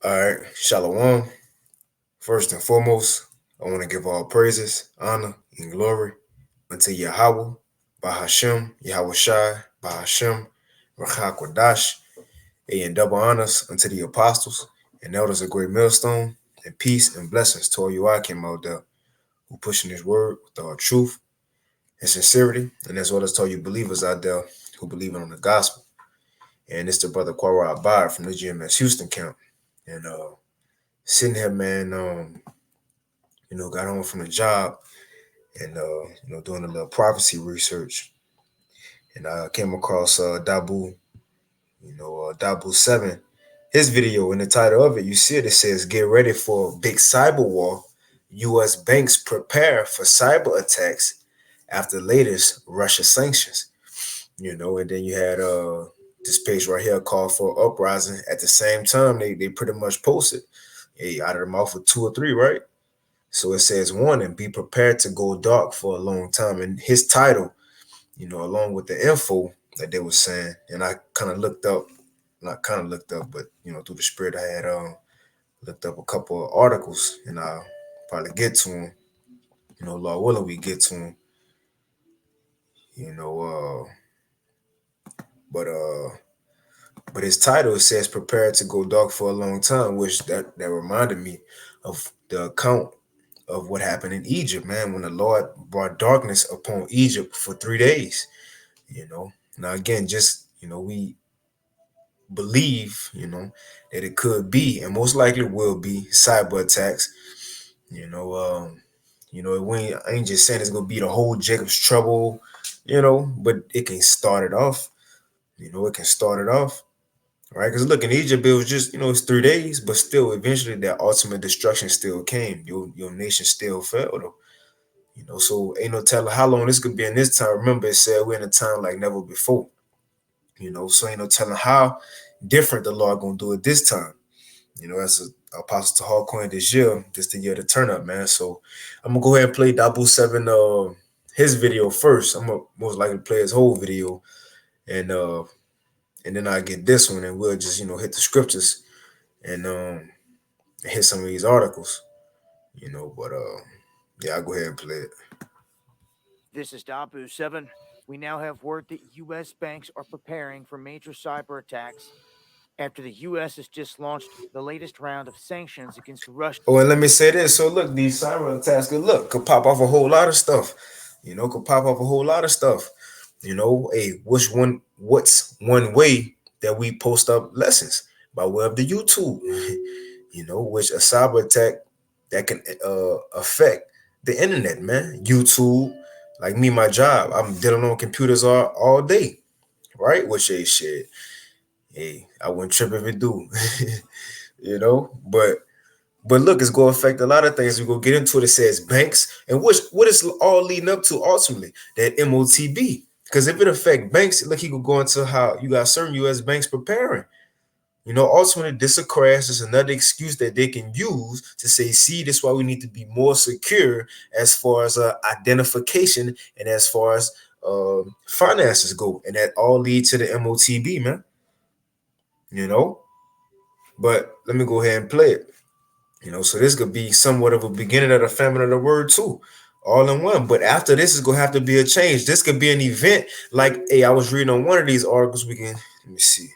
All right, Shalom. First and foremost, I want to give all praises, honor, and glory unto Yahweh, Bahashem, Yahweh Shai, Bahashem, Rachak Wadash, and double honors unto the apostles and elders of Great Millstone, and peace and blessings to all you I came out there who pushing this word with all truth and sincerity, and as well as to all you believers out there who believe in the gospel. And it's the brother Quara Abad from the GMS Houston camp. And sitting here, man, got home from the job and doing a little prophecy research, and I came across Dabu, Dabu 7, his video. In the title of it, you see it. It says, "Get ready for big cyber war. U.S. banks prepare for cyber attacks after latest Russia sanctions." And then you had this page right here called for uprising. At the same time, they pretty much posted, hey, out of the mouth of two or three, right? So it says, warning, be prepared to go dark for a long time. And his title, along with the info that they were saying, and I kind of looked up, not kind of looked up, but, through the spirit, I had looked up a couple of articles, and I'll probably get to them. Lord willing, we get to them, you know, but his title says "Prepare to go dark for a long time," which that reminded me of the account of what happened in Egypt, man, when the Lord brought darkness upon Egypt for 3 days. Now again, just we believe, that it could be and most likely will be cyber attacks. I ain't just saying it's gonna be the whole Jacob's trouble, but it can start it off. It can start it off. Right, because look, in Egypt, it was just it's 3 days, but still, eventually, that ultimate destruction still came. Your nation still fell, though. So ain't no telling how long this could be in this time. Remember, it said we're in a time like never before. So ain't no telling how different the Lord gonna do it this time. As a apostle to Hardcoin this year, this the year to turn up, man. So I'm gonna go ahead and play Dabu 7 his video first. I'm gonna most likely play his whole video, and then I get this one, and we'll just hit the scriptures and hit some of these articles, but yeah, I'll go ahead and play it. This is Dabu 7. We now have word that U.S. banks are preparing for major cyber attacks after the U.S. has just launched the latest round of sanctions against Russia. Oh, and let me say this. So look, these cyber attacks could pop off a whole lot of stuff. Could pop off a whole lot of stuff. Hey, what's one way that we post up lessons? By way of the YouTube. Which a cyber attack that can affect the internet, man. YouTube, like me, my job, I'm dealing on computers all day, right? Which ain't shit. Hey, I wouldn't trip if it do. But look, it's going to affect a lot of things. We're going to get into it. It says banks, and what is all leading up to ultimately? That MOTB. Because if it affect banks, look, he could go into how you got certain U.S. banks preparing. Ultimately, this a crash is another excuse that they can use to say, see, this is why we need to be more secure as far as identification and as far as finances go. And that all lead to the MOTB, man. But let me go ahead and play it. So this could be somewhat of a beginning of the famine of the word too, all in one. But after this is gonna have to be a change. This could be an event like, hey, I was reading on one of these articles. Let me see.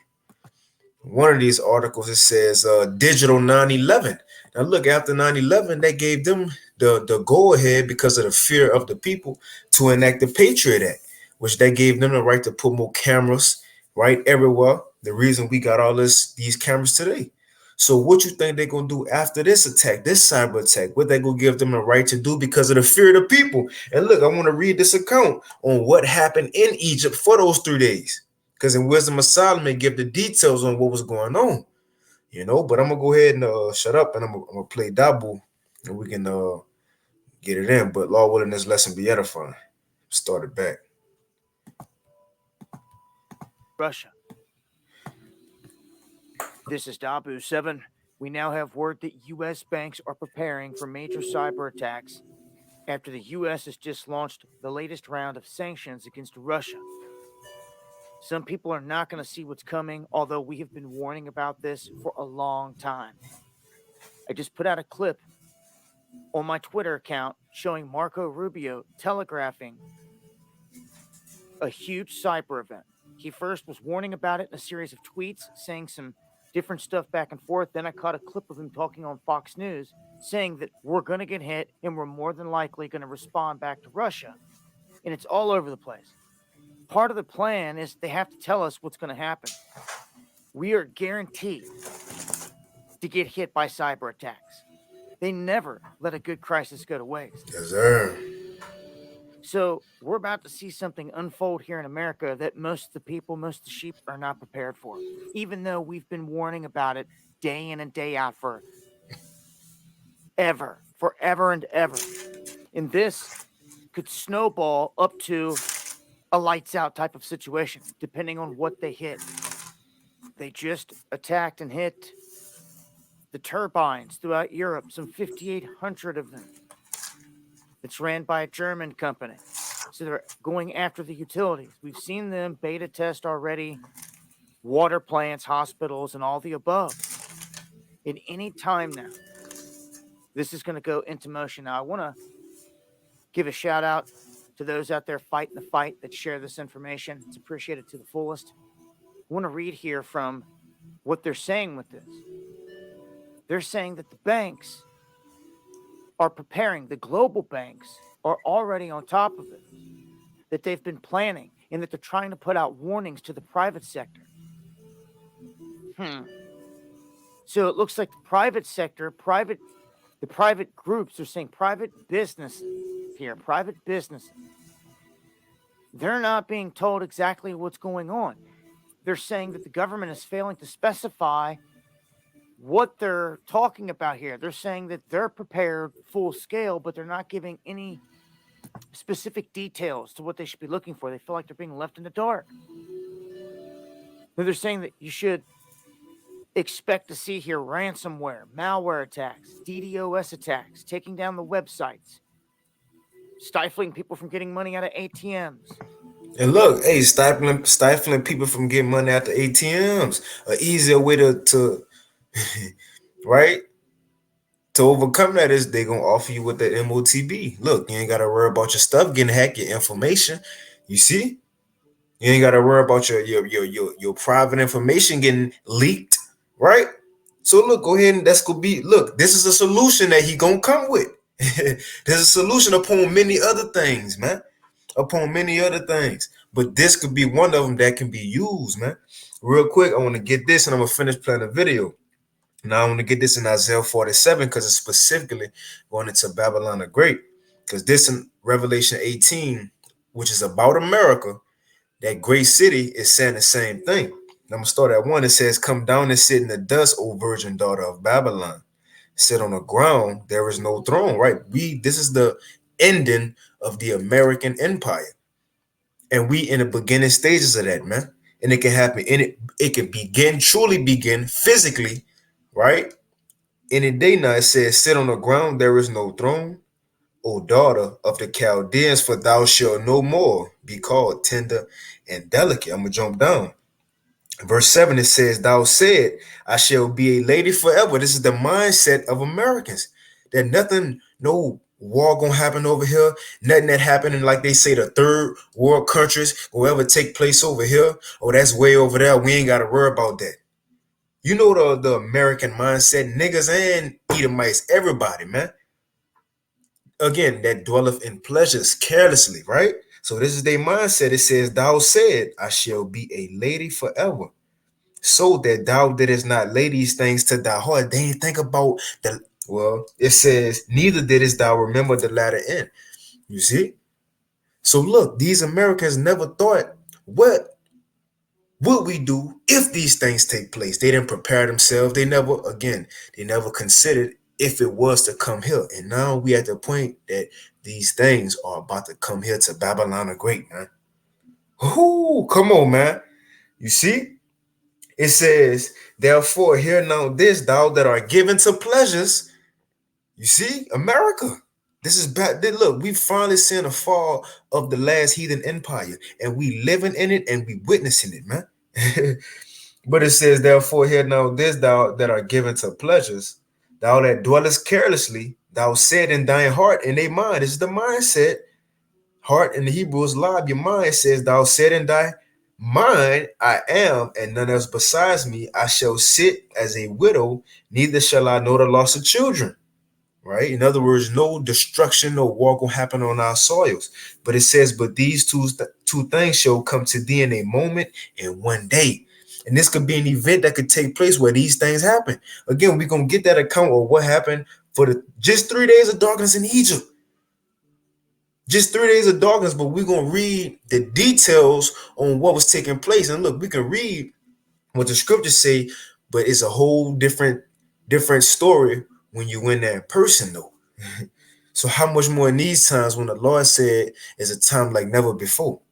One of these articles, it says digital 9/11. Now look, after 9/11, they gave them the go ahead because of the fear of the people to enact the Patriot Act, which they gave them the right to put more cameras right everywhere. The reason we got all these cameras today. So what you think they're gonna do after this attack, this cyber attack? What they gonna give them the right to do because of the fear of the people? And look, I want to read this account on what happened in Egypt for those 3 days. Because in Wisdom of Solomon give the details on what was going on. But I'm gonna go ahead and shut up, and I'm gonna play Dabu, and we can get it in. But Lord willing, this lesson be edifying. Start it back. Russia. This is Dabu 7. We now have word that U.S. banks are preparing for major cyber attacks after the U.S. has just launched the latest round of sanctions against Russia. Some people are not going to see what's coming, although we have been warning about this for a long time. I just put out a clip on my Twitter account showing Marco Rubio telegraphing a huge cyber event. He first was warning about it in a series of tweets, saying some different stuff back and forth. Then I caught a clip of him talking on Fox News saying that we're going to get hit and we're more than likely going to respond back to Russia. And it's all over the place. Part of the plan is they have to tell us what's going to happen. We are guaranteed to get hit by cyber attacks. They never let a good crisis go to waste. Yes, sir. So we're about to see something unfold here in America that most of the people, most of the sheep are not prepared for, even though we've been warning about it day in and day out forever and ever. And this could snowball up to a lights out type of situation, depending on what they hit. They just attacked and hit the turbines throughout Europe, some 5,800 of them. It's ran by a German company. So they're going after the utilities. We've seen them beta test already water plants, hospitals, and all the above. At any time now, this is going to go into motion. Now, I want to give a shout out to those out there fighting the fight that share this information. It's appreciated to the fullest. I want to read here from what they're saying with this. They're saying that the banks are preparing, the global banks are already on top of it, that they've been planning, and that they're trying to put out warnings to the private sector. So it looks like the private sector, the private groups, they're saying private businesses here, private businesses. They're not being told exactly what's going on. They're saying that the government is failing to specify what they're talking about here. They're saying that they're prepared full scale, but they're not giving any specific details to what they should be looking for. They feel like they're being left in the dark. They're saying that you should expect to see here ransomware, malware attacks, DDoS attacks, taking down the websites, stifling people from getting money out of ATMs. And look, hey, stifling people from getting money out the ATMs. An easier way to right? To overcome that is they're gonna offer you with the MOTB. Look, you ain't gotta worry about your stuff getting hacked, your information. You see? You ain't gotta worry about your private information getting leaked, right? So look, go ahead and that's gonna be look, this is a solution that he gonna come with. There's a solution upon many other things, man. Upon many other things. But this could be one of them that can be used, man. Real quick, I want to get this and I'm gonna finish playing the video. Now I want to get this in Isaiah 47 because it's specifically going into Babylon the Great. Because this in Revelation 18, which is about America, that great city is saying the same thing. I'm going to start at 1. It says, "Come down and sit in the dust, O virgin daughter of Babylon. Sit on the ground, there is no throne." Right? This is the ending of the American empire. And we in the beginning stages of that, man. And it can happen. And it can truly begin physically, right? Any day now it says, "Sit on the ground, there is no throne, O daughter of the Chaldeans, for thou shalt no more be called tender and delicate." I'm going to jump down. Verse 7, it says, "Thou said, I shall be a lady forever." This is the mindset of Americans. That nothing, no war gonna happen over here. Nothing that happening, like they say, the third world countries will ever take place over here. Oh, that's way over there. We ain't got to worry about that. You know the American mindset, niggas and Edomites, everybody, man. Again, that dwelleth in pleasures carelessly, right? So this is their mindset. It says, "Thou said, I shall be a lady forever, so that thou didst not lay these things to thy heart." They ain't think about it says, "Neither didst thou remember the latter end." You see? So look, these Americans never thought, what would we do if these things take place? They didn't prepare themselves. They never considered if it was to come here. And now we at the point that these things are about to come here to Babylon the Great, man. Ooh, come on, man. You see? It says, "Therefore, hear now this, thou that are given to pleasures." You see, America. This is bad. Look, we finally seen the fall of the last heathen empire, and we living in it and we witnessing it, man. But it says, therefore, hear now this, thou that are given to pleasures, thou that dwellest carelessly, thou said in thine heart and they mind. This is the mindset. Heart in the Hebrew is lab. Your mind says, thou said in thy mind, I am, and none else besides me. I shall sit as a widow, neither shall I know the loss of children. Right? In other words, no destruction, no war gonna happen on our soils. But it says, but these two things shall come to thee in a moment and one day. And this could be an event that could take place where these things happen. Again, we're gonna get that account of what happened for the just 3 days of darkness in Egypt. Just 3 days of darkness, but we're gonna read the details on what was taking place. And look, we can read what the scriptures say, but it's a whole different story when you in that person, though. So how much more in these times when the Lord said is a time like never before?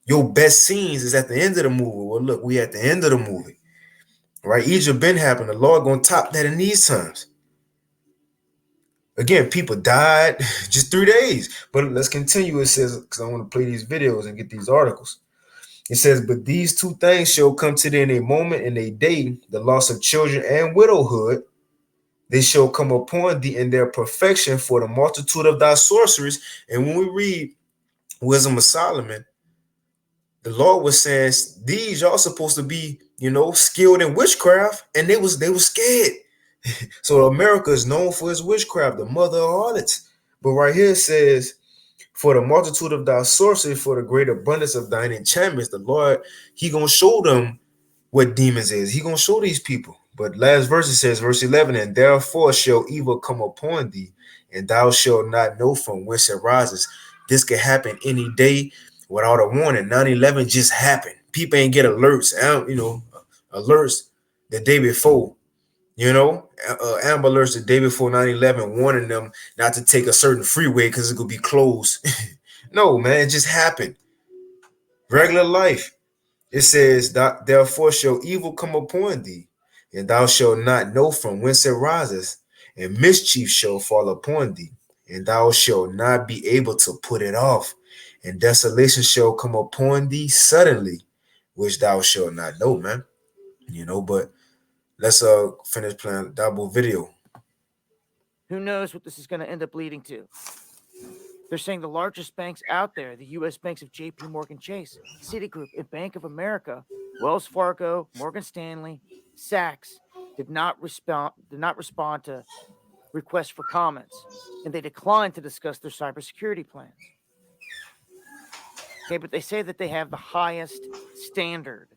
Your best scenes is at the end of the movie. Well, look, we at the end of the movie, right? Egypt been happening. The Lord gonna top that in these times. Again, people died just 3 days. But let's continue. It says, because I want to play these videos and get these articles. It says, but these two things shall come to thee in a moment and a day, the loss of children and widowhood. They shall come upon thee in their perfection for the multitude of thy sorceries. And when we read Wisdom of Solomon, the Lord was saying, these y'all supposed to be, skilled in witchcraft, and they was scared. So America is known for its witchcraft, the mother of harlots. But right here it says, for the multitude of thy sorcery, for the great abundance of thine enchantments, the Lord, he gonna show them what demons is. He gonna show these people. But last verse it says, verse 11, and therefore shall evil come upon thee, and thou shalt not know from whence it rises. This could happen any day without a warning. 9/11 just happened. People ain't get alerts, alerts the day before. Amber alerts the day before 9/11 warning them not to take a certain freeway because it's gonna be closed. No, man, it just happened. Regular life. It says, therefore shall evil come upon thee, and thou shalt not know from whence it rises, and mischief shall fall upon thee, and thou shalt not be able to put it off, and desolation shall come upon thee suddenly, which thou shalt not know, man. But let's finish playing double video. Who knows what this is going to end up leading to? They're saying the largest banks out there, the U.S. banks of J.P. Morgan Chase, Citigroup, and Bank of America, Wells Fargo, Morgan Stanley, Sachs, did not respond to requests for comments, and they declined to discuss their cybersecurity plans. Okay, but they say that they have the highest standard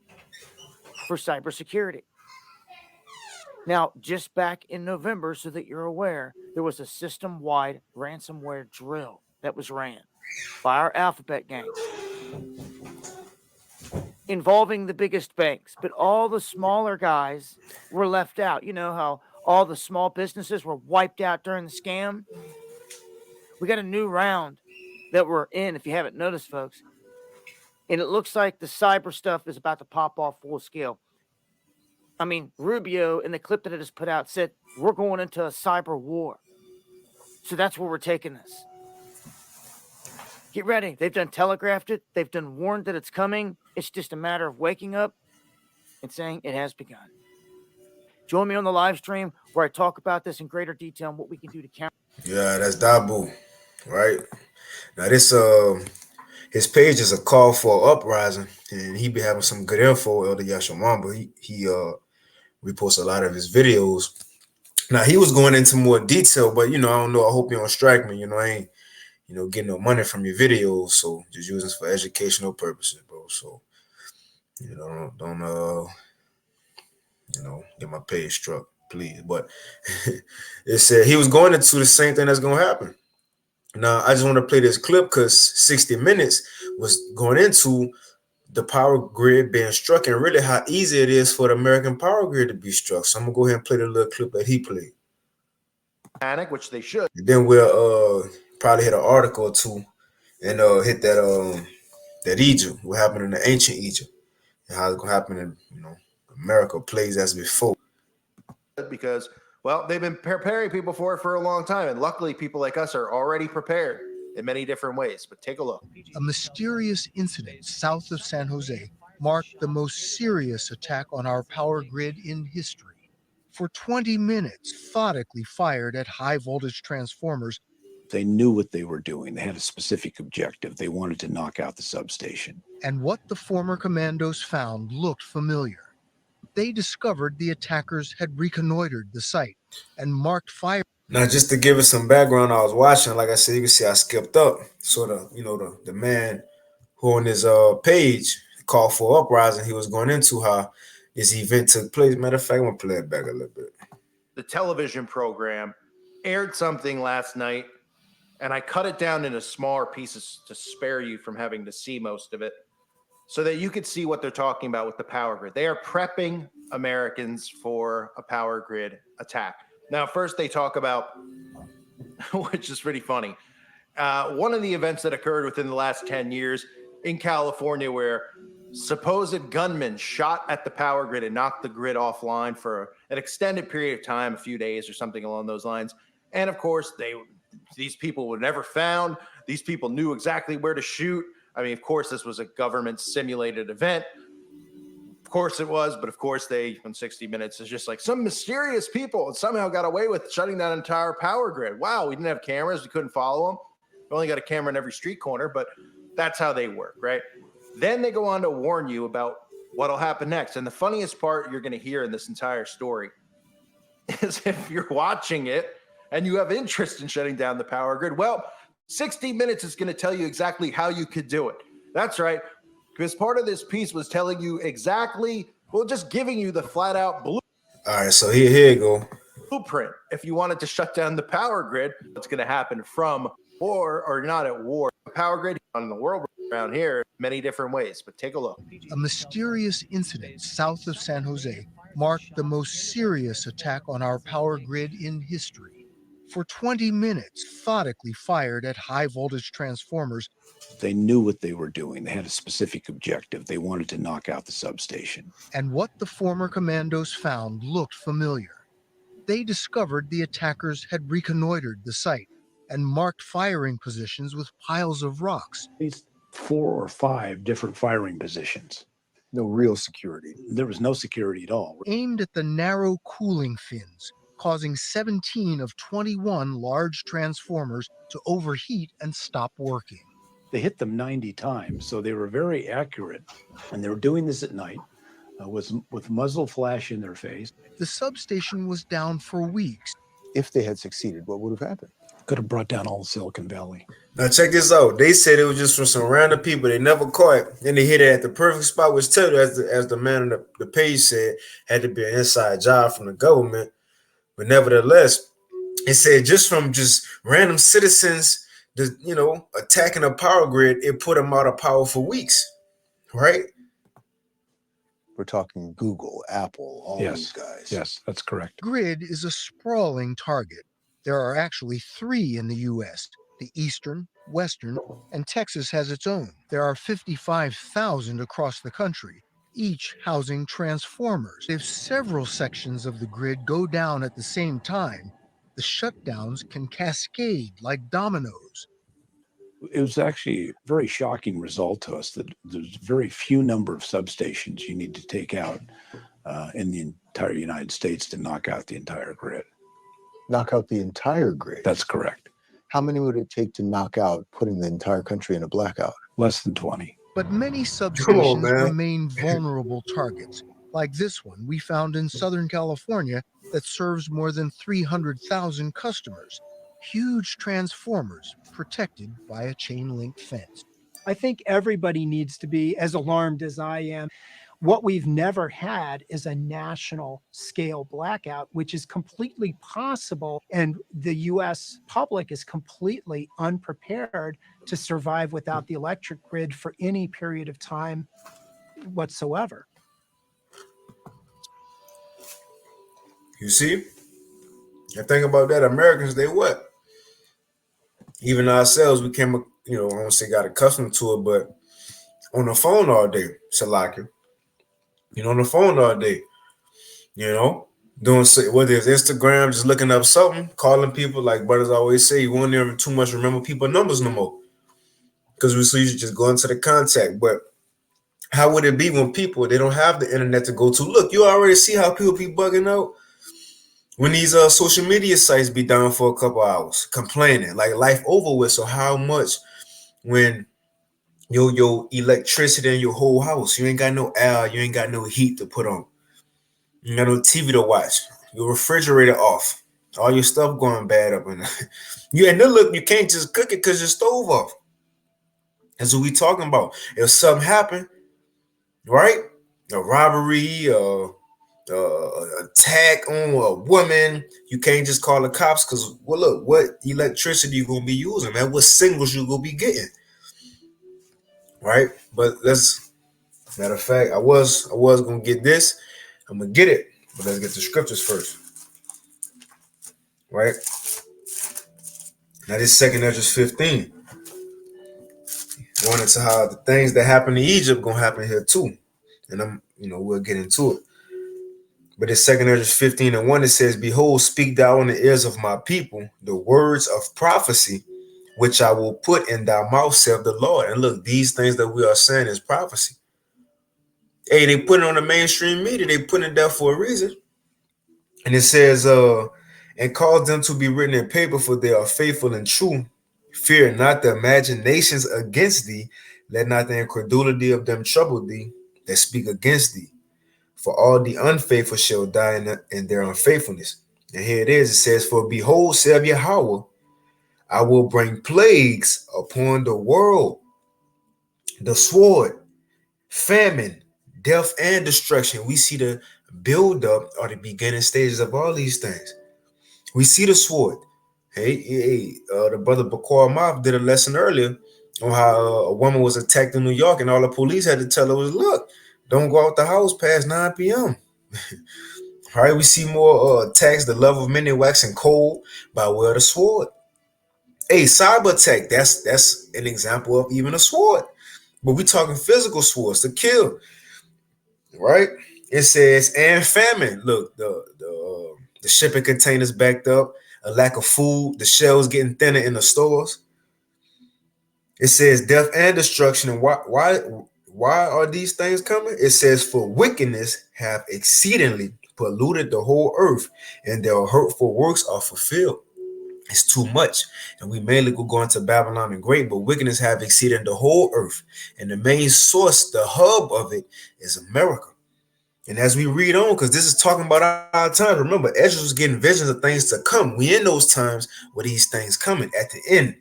for cybersecurity. Now, just back in November, so that you're aware, there was a system-wide ransomware drill that was ran by our Alphabet gang involving the biggest banks, but all the smaller guys were left out. You know how all the small businesses were wiped out during the scam? We got a new round that we're in, if you haven't noticed, folks. And it looks like the cyber stuff is about to pop off full scale. I mean, Rubio, in the clip that it has put out, said we're going into a cyber war. So that's where we're taking this. Get ready. They've done telegraphed it. They've done warned that it's coming. It's just a matter of waking up and saying it has begun. Join me on the live stream where I talk about this in greater detail and what we can do to counter. Yeah, that's Dabu, right? Now this his page is a call for uprising, and he be having some good info. Elder Yashawamba, he reposts a lot of his videos. Now he was going into more detail, but I don't know. I hope you don't strike me. I ain't getting no money from your videos, so just use this for educational purposes, bro. So don't get my page struck, please. But it said he was going into the same thing that's gonna happen. Now I just want to play this clip because 60 Minutes was going into the power grid being struck and really how easy it is for the American power grid to be struck. So I'm gonna go ahead and play the little clip that he played. Panic, which they should. And then we'll probably hit an article or two and hit that Egypt, what happened in the ancient Egypt, and how it's gonna happen in America plays as before. Because Well, they've been preparing people for it for a long time. And luckily, people like us are already prepared in many different ways. But take a look. A mysterious incident south of San Jose marked the most serious attack on our power grid in history. For 20 minutes, methodically fired at high voltage transformers. They knew what they were doing. They had a specific objective. They wanted to knock out the substation. And what the former commandos found looked familiar. They discovered the attackers had reconnoitered the site and marked fire. Now, just to give it some background, I was watching, like I said, you can see I skipped up. Sort of, the man who on his page called for uprising, he was going into how this event took place. Matter of fact, I'm going to play it back a little bit. The television program aired something last night, and I cut it down into smaller pieces to spare you from having to see most of it so that you could see what they're talking about with the power grid. They are prepping Americans for a power grid attack. Now, first they talk about, which is pretty funny, one of the events that occurred within the last 10 years in California where supposed gunmen shot at the power grid and knocked the grid offline for an extended period of time, a few days or something along those lines. And of course, these people were never found. These people knew exactly where to shoot. I mean, of course, this was a government simulated event. Of course it was, but of course they, in 60 Minutes, is just like some mysterious people somehow got away with shutting down an entire power grid. Wow, we didn't have cameras. We couldn't follow them. We only got a camera in every street corner, but that's how they work, right? Then they go on to warn you about what'll happen next. And the funniest part you're going to hear in this entire story is if you're watching it and you have interest in shutting down the power grid, well, 60 Minutes is going to tell you exactly how you could do it. That's right. Because part of this piece was telling you exactly, well, just giving you the flat out All right, so here you go. blueprint. If you wanted to shut down the power grid, what's going to happen from war or not at war. The power grid on the world around here, many different ways, but take a look. A mysterious incident south of San Jose marked the most serious attack on our power grid in history. For 20 minutes, methodically fired at high voltage transformers. They knew what they were doing. They had a specific objective. They wanted to knock out the substation. And what the former commandos found looked familiar. They discovered the attackers had reconnoitered the site and marked firing positions with piles of rocks. These 4 or 5 different firing positions. No real security. There was no security at all. Aimed at the narrow cooling fins, causing 17 of 21 large transformers to overheat and stop working. They hit them 90 times, so they were very accurate. And they were doing this at night with muzzle flash in their face. The substation was down for weeks. If they had succeeded, what would have happened? Could have brought down all of Silicon Valley. Now check this out. They said it was just from some random people they never caught. Then they hit it at the perfect spot, which tell you, as the man on the page said, had to be an inside job from the government. But nevertheless, it said just from random citizens, attacking a power grid, it put them out of power for weeks, right? We're talking Google, Apple, all these guys. Yes, that's correct. Grid is a sprawling target. There are actually 3 in the U.S., the Eastern, Western, and Texas has its own. There are 55,000 across the country, each housing transformers. If several sections of the grid go down at the same time, the shutdowns can cascade like dominoes. It was actually a very shocking result to us that there's very few number of substations you need to take out in the entire United States to knock out the entire grid. Knock out the entire grid? That's correct. How many would it take to knock out, putting the entire country in a blackout? Less than 20. But many substations remain vulnerable targets, like this one we found in Southern California that serves more than 300,000 customers. Huge transformers protected by a chain-link fence. I think everybody needs to be as alarmed as I am. What we've never had is a national scale blackout, which is completely possible. And the US public is completely unprepared to survive without the electric grid for any period of time whatsoever. You see? And think about that. Americans, they what? Even ourselves became, I don't say got accustomed to it, but on the phone all day, Salaki. On the phone all day, doing whether it's Instagram, just looking up something, calling people. Like brothers always say, you won't even too much remember people numbers no more, because we so usually just go into the contact. But how would it be when people they don't have the internet to go to? Look, you already see how people be bugging out when these social media sites be down for a couple hours, complaining like life over with. So how much when your electricity in your whole house, you ain't got no air, you ain't got no heat to put on, you ain't got no TV to watch, your refrigerator off, all your stuff going bad up in there. And then look, you can't just cook it because your stove off. That's what we talking about. If something happen, right? A robbery, attack on a woman, you can't just call the cops because, well, look, what electricity you gonna be using, man? What signals you gonna be getting, right? But let's, matter of fact, I was gonna get this. I'm gonna get it, but let's get the scriptures first, right? Now this 2 Ezra 15, going into how the things that happen in Egypt gonna happen here too, and we'll get into it. But in 2 Ezra 15:1, it says, "Behold, speak thou in the ears of my people the words of prophecy, which I will put in thy mouth, saith the Lord." And look, these things that we are saying is prophecy. Hey, they put it on the mainstream media. They put it there for a reason. And it says, "And cause them to be written in paper, for they are faithful and true. Fear not the imaginations against thee. Let not the incredulity of them trouble thee that speak against thee. For all the unfaithful shall die in their unfaithfulness." And here it is. It says, "For behold, saith Yahweh, I will bring plagues upon the world, the sword, famine, death, and destruction." We see the build up or the beginning stages of all these things. We see the sword. The brother Bakar Mob did a lesson earlier on how a woman was attacked in New York, and all the police had to tell her was, look, don't go out the house past 9 p.m. All right, we see more attacks, the love of many waxing cold by way of the sword. Cyber attack, that's an example of even a sword. But we're talking physical swords to kill, right? It says, and famine. Look, the shipping containers backed up, a lack of food, the shelves getting thinner in the stores. It says death and destruction. And why are these things coming? It says, for wickedness have exceedingly polluted the whole earth, and their hurtful works are fulfilled. It's too much. And we mainly go going to Babylon and great, but wickedness have exceeded the whole earth. And the main source, the hub of it, is America. And as we read on, because this is talking about our time, remember, Ezra was getting visions of things to come. We in those times where these things coming at the end,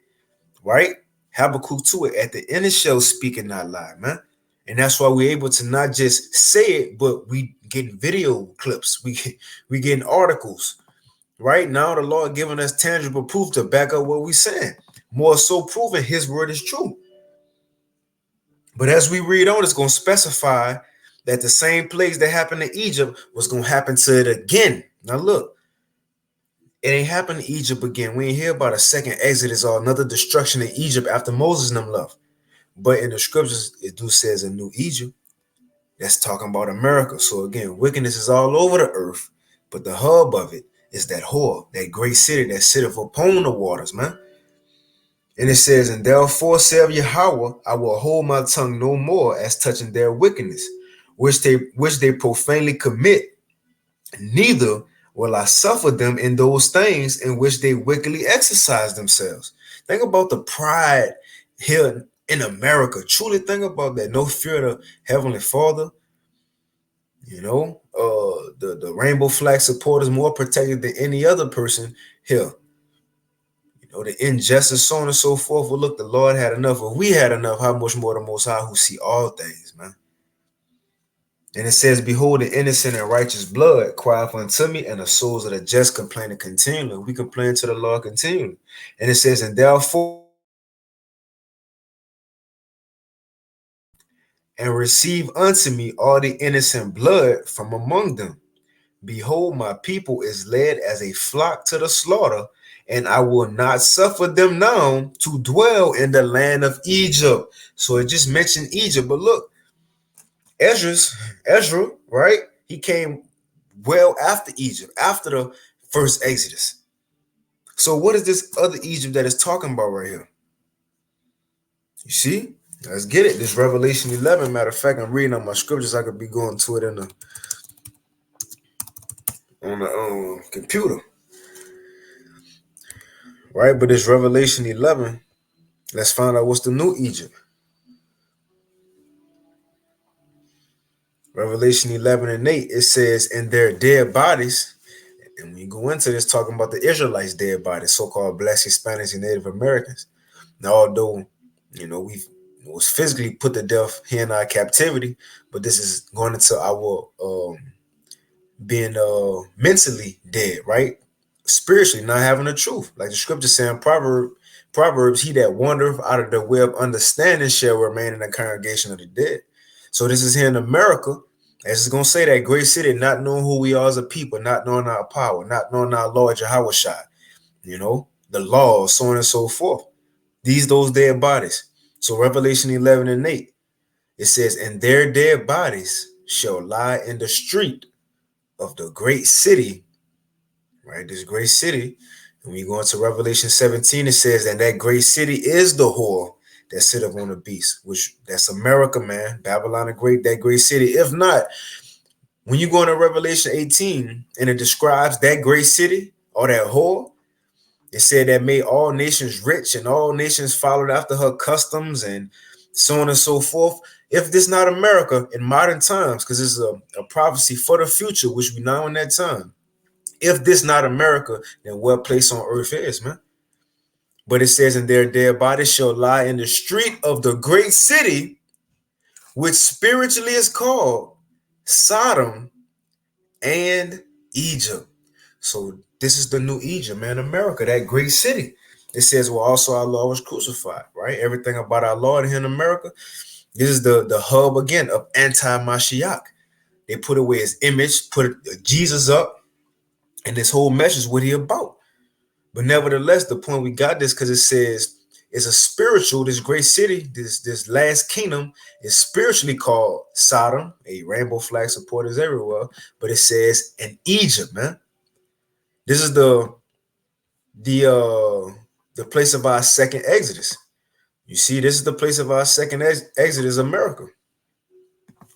right? Habakkuk 2, at the end it shall speak and not lie, man. And that's why we're able to not just say it, but we get video clips. We getting articles. Right now, the Lord giving us tangible proof to back up what we're saying. More so proving his word is true. But as we read on, it's going to specify that the same plagues that happened in Egypt was going to happen to it again. Now look, it ain't happened to Egypt again. We ain't hear about a second Exodus or another destruction in Egypt after Moses and them left. But in the scriptures, it do says a new Egypt. That's talking about America. So again, wickedness is all over the earth, but the hub of it is that whore, that great city that sitteth upon the waters, man. And it says, and therefore saith Yahweh, I will hold my tongue no more as touching their wickedness, which they profanely commit, neither will I suffer them in those things in which they wickedly exercise themselves. Think about the pride here in America. Truly think about that. No fear of the Heavenly Father. The rainbow flag supporters more protected than any other person here. The injustice, so on and so forth. Well, look, the Lord had enough. If we had enough, how much more the Most High who see all things, man. And it says, behold, the innocent and righteous blood crieth unto me, and the souls of the just complaining continually. We complain to the Lord continually. And it says, and therefore, and receive unto me all the innocent blood from among them. Behold, my people is led as a flock to the slaughter, and I will not suffer them now to dwell in the land of Egypt. So it just mentioned Egypt, but look, Ezra, right? He came well after Egypt, after the first Exodus. So what is this other Egypt that is talking about right here? You see? Let's get it. This Revelation 11. Matter of fact, I'm reading on my scriptures. I could be going to it on the computer. Right? But this Revelation 11, let's find out what's the new Egypt. Revelation 11 and 8, it says, "In their dead bodies," and when you go into this, talking about the Israelites' dead bodies, so-called Black, Hispanics, and Native Americans. Now, although, we was physically put to death here in our captivity, but this is going into our being mentally dead, right? Spiritually, not having the truth. Like the scripture saying, Proverbs, he that wandereth out of the way of understanding shall remain in the congregation of the dead. So this is here in America. As it's going to say, that great city, not knowing who we are as a people, not knowing our power, not knowing our Lord Yahushua, the laws, so on and so forth. Those dead bodies. So Revelation 11 and 8, it says, "And their dead bodies shall lie in the street of the great city," right? This great city. And when you go into Revelation 17, it says, "And that great city is the whore that sitteth on the beast," which that's America, man. Babylon the Great, that great city. If not, when you go into Revelation 18 and it describes that great city or that whore, it said that made all nations rich and all nations followed after her customs and so on and so forth. If this not America in modern times, because it's a prophecy for the future, which we know in that time. If this not America, then what place on earth is, man? But it says, "And their dead bodies shall lie in the street of the great city, which spiritually is called Sodom and Egypt." So this is the new Egypt, man, America, that great city. It says, "Well, also our Lord was crucified," right? Everything about our Lord here in America. This is the hub again of anti-Mashiach. They put away his image, put Jesus up, and this whole message, what he about. But nevertheless, the point we got this because it says it's a spiritual, this great city, this last kingdom is spiritually called Sodom. A rainbow flag supporters everywhere, but it says in Egypt, man. This is the place of our second Exodus. You see, this is the place of our second Exodus, America.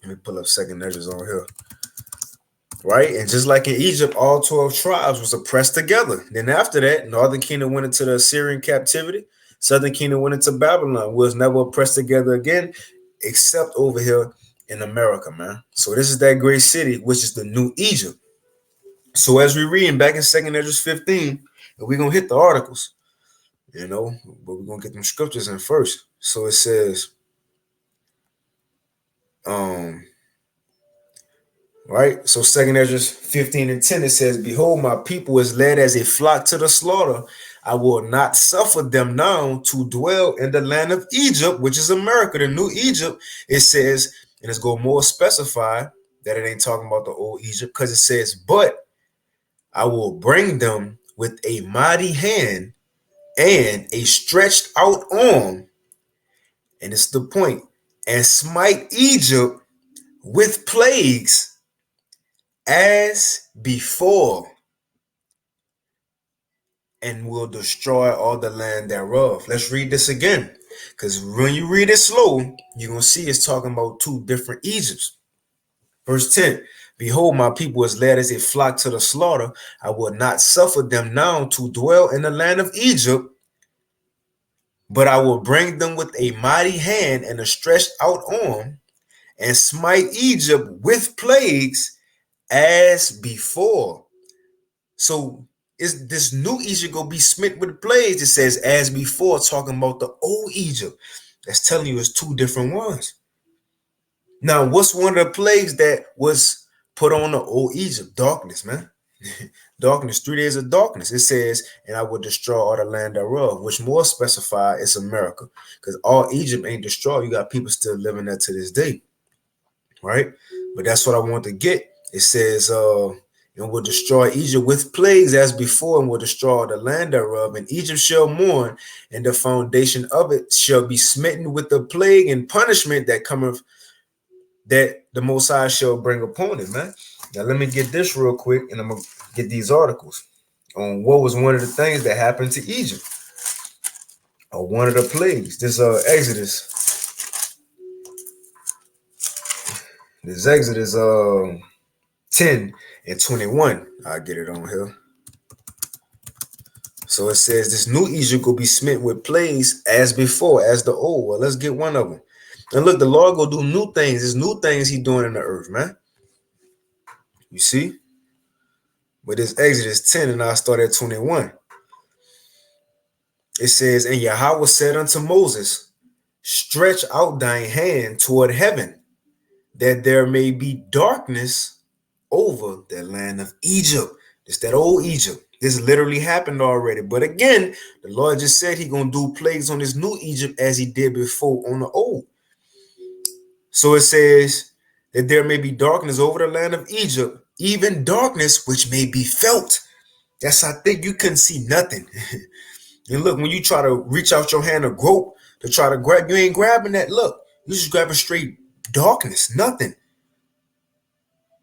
Let me pull up second Exodus on here. Right? And just like in Egypt, all 12 tribes was oppressed together. Then after that, Northern Kingdom went into the Assyrian captivity. Southern Kingdom went into Babylon. Was never oppressed together again, except over here in America, man. So this is that great city, which is the new Egypt. So as we read back in 2nd Esdras 15, and we're going to hit the articles, but we're going to get them scriptures in first. So it says, right? So 2nd Esdras 15 and 10, it says, "Behold, my people is led as a flock to the slaughter. I will not suffer them now to dwell in the land of Egypt," which is America, the new Egypt. It says, and it's going more specify that it ain't talking about the old Egypt, because it says, "But I will bring them with a mighty hand and a stretched out arm," and it's the point, "and smite Egypt with plagues as before, and will destroy all the land thereof." Let's read this again, because when you read it slow, you're going to see it's talking about two different Egypts. Verse 10, "Behold, my people is led as a flock to the slaughter. I will not suffer them now to dwell in the land of Egypt, but I will bring them with a mighty hand and a stretched out arm, and smite Egypt with plagues as before." So is this new Egypt gonna be smitten with plagues? It says as before, talking about the old Egypt. That's telling you it's two different ones. Now, what's one of the plagues that was put on the old Egypt? Darkness, man. Darkness, 3 days of darkness. It says, "And I will destroy all the land thereof," which more specify it's America, because all Egypt ain't destroyed. You got people still living there to this day, right? But that's what I want to get. It says, "And will destroy Egypt with plagues as before, and will destroy the land thereof. And Egypt shall mourn, and the foundation of it shall be smitten with the plague and punishment that cometh, that the Most High shall bring upon it," man. Now let me get this real quick, and I'm gonna get these articles on what was one of the things that happened to Egypt, or one of the plagues. This Exodus. This Exodus 10 and 21. I'll get it on here. So it says this new Egypt will be smitten with plagues as before, as the old. Well, let's get one of them. And look, the Lord go do new things. There's new things he doing in the earth, man. You see? But it's Exodus 10, and I'll start at 21. It says, and Yahweh said unto Moses, stretch out thine hand toward heaven, that there may be darkness over the land of Egypt. It's that old Egypt. This literally happened already. But again, the Lord just said he going to do plagues on this new Egypt as he did before on the old. So it says that there may be darkness over the land of Egypt, even darkness which may be felt. That's, I think you couldn't see nothing. And look, when you try to reach out your hand or grope to try to grab, you ain't grabbing that. Look, you just grabbing straight darkness, nothing.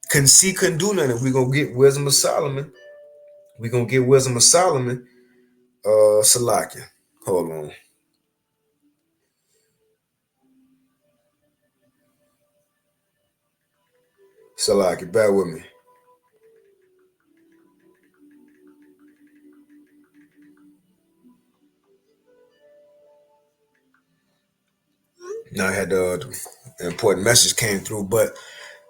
Couldn't see, couldn't do nothing. We're going to get wisdom of Solomon. We're going to get wisdom of Solomon. Salakia. Hold on. Salakia, bear with me. Now I had the important message came through. But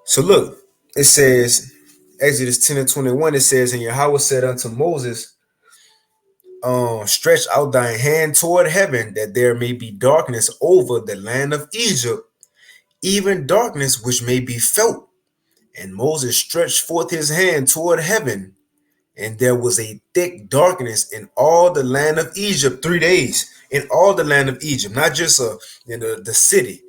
so look, it says, Exodus 10 and 21, it says, and Yahweh said unto Moses, stretch out thy hand toward heaven, that there may be darkness over the land of Egypt, even darkness which may be felt. And Moses stretched forth his hand toward heaven, and there was a thick darkness in all the land of Egypt 3 days. In all the land of Egypt, not just in the city,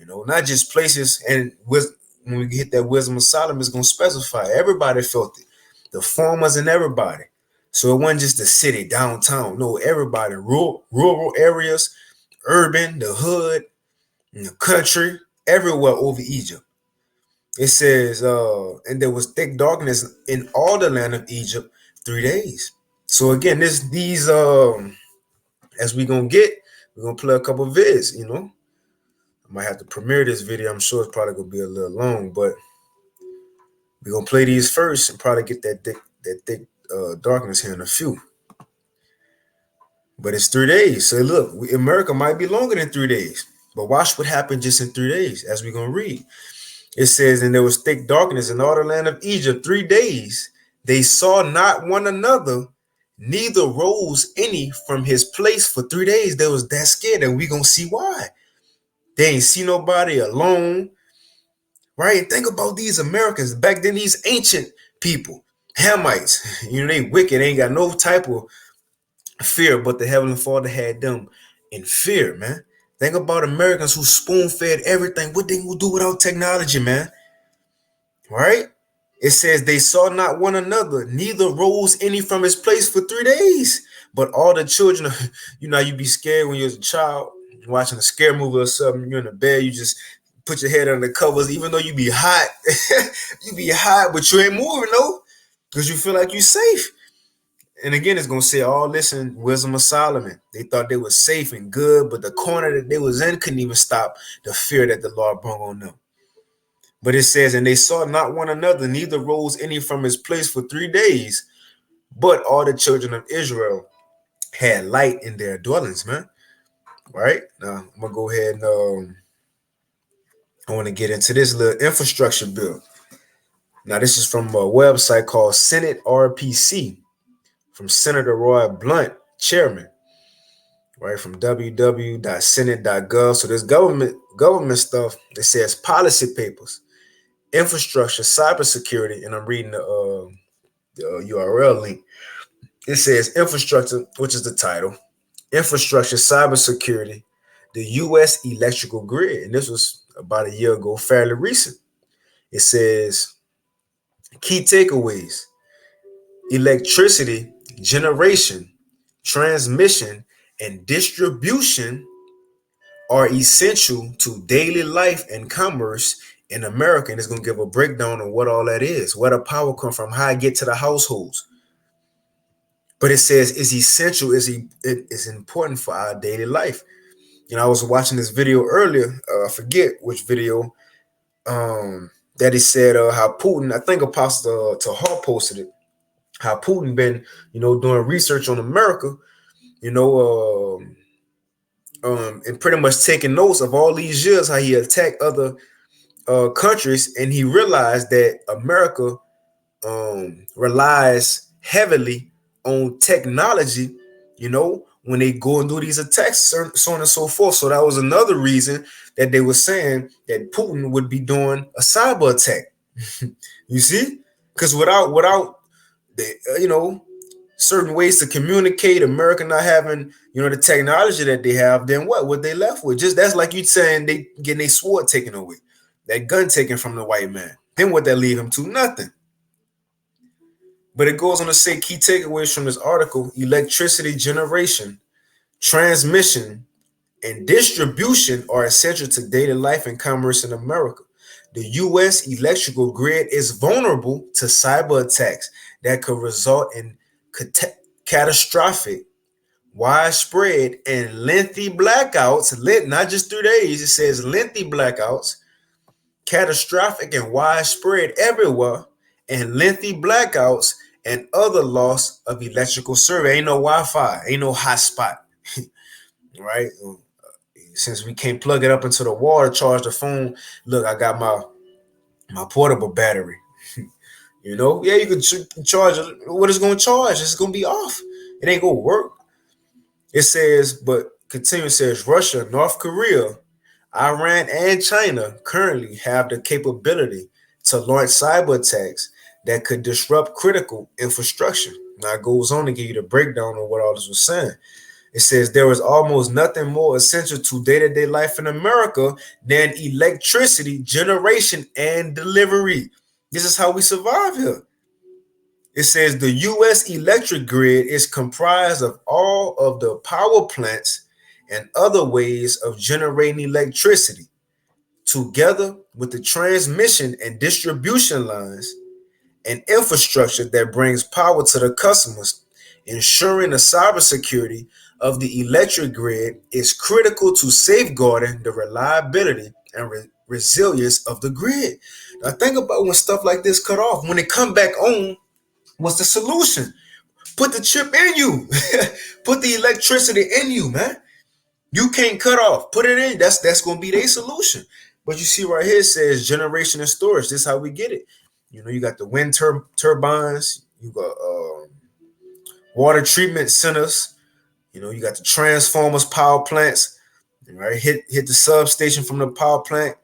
not just places. And when we get that wisdom of Solomon, it's going to specify everybody felt it, the farmers and everybody. So it wasn't just the city, downtown. No, everybody, rural areas, urban, the hood, the country, everywhere over Egypt. It says, and there was thick darkness in all the land of Egypt 3 days. So again, these as we're going to play a couple of vids, I might have to premiere this video. I'm sure it's probably going to be a little long, but we're going to play these first and probably get that thick darkness here in a few. But it's 3 days. So look, America might be longer than 3 days, but watch what happened just in 3 days as we're going to read. It says, and there was thick darkness in all the land of Egypt 3 days. They saw not one another, neither rose any from his place for 3 days. They was that scared, and we gonna see why. They ain't see nobody alone, right? And think about these Americans back then, these ancient people, Hamites, they wicked, ain't got no type of fear, but the Heavenly Father had them in fear, man. Think about Americans who spoon-fed everything. What they will do without technology, man? Right? It says they saw not one another, neither rose any from his place for 3 days. But all the children, you be scared when you're a child, watching a scare movie or something, you're in the bed, you just put your head under the covers, even though you be hot. You be hot, but you ain't moving, no, because you feel like you're safe. And again, it's going to say all this in Wisdom of Solomon. They thought they were safe and good, but the corner that they was in couldn't even stop the fear that the Lord brought on them. But it says, and they saw not one another, neither rose any from his place for 3 days. But all the children of Israel had light in their dwellings, man. Right? Now, I'm going to go ahead and I want to get into this little infrastructure bill. Now, this is from a website called Senate RPC, from Senator Roy Blunt, chairman, right, from www.senate.gov. So there's government stuff that says policy papers, infrastructure, cybersecurity, and I'm reading the URL link. It says infrastructure, which is the title, infrastructure, cybersecurity, the U.S. electrical grid. And this was about a year ago, fairly recent. It says key takeaways: electricity generation, transmission, and distribution are essential to daily life and commerce in America, and it's going to give a breakdown of what all that is, where the power come from, how it get to the households. But it says it's essential, it is important for our daily life. You know, I was watching this video earlier, I forget which video, that he said how Putin, I think Apostle Tahar posted it, how Putin been, you know, doing research on America, you know, and pretty much taking notes of all these years, how he attacked other countries, and he realized that America relies heavily on technology, you know, when they go and do these attacks, so on and so forth. So that was another reason that they were saying that Putin would be doing a cyber attack. You see, because without the you know, certain ways to communicate, America not having, you know, the technology that they have, then what they left with? Just that's like you saying they getting their sword taken away, that gun taken from the white man. Then what that leave him to? Nothing. But it goes on to say key takeaways from this article: electricity generation, transmission, and distribution are essential to daily life and commerce in America. The U.S. electrical grid is vulnerable to cyber attacks that could result in catastrophic, widespread, and lengthy blackouts. Not just 3 days, it says lengthy blackouts, catastrophic and widespread everywhere, and lengthy blackouts and other loss of electrical service. Ain't no Wi-Fi, ain't no hotspot, right? Since we can't plug it up into the wall to charge the phone, look, I got my portable battery. You know, yeah, you can charge it. What it's going to charge? It's going to be off. It ain't going to work. It says, but continue, says Russia, North Korea, Iran, and China currently have the capability to launch cyber attacks that could disrupt critical infrastructure. Now it goes on to give you the breakdown of what all this was saying. It says there is almost nothing more essential to day-to-day life in America than electricity generation and delivery. This is how we survive here. It says the U.S. electric grid is comprised of all of the power plants and other ways of generating electricity, together with the transmission and distribution lines and infrastructure that brings power to the customers. Ensuring the cybersecurity of the electric grid is critical to safeguarding the reliability and resilience of the grid. Now think about when stuff like this cut off. When it come back on, what's the solution? Put the chip in you. Put the electricity in you, man. You can't cut off. Put it in. That's going to be their solution. But you see right here, it says generation and storage. This is how we get it. You know, you got the wind turbines. You got water treatment centers. You know, you got the transformers, power plants. Right, hit the substation from the power plant.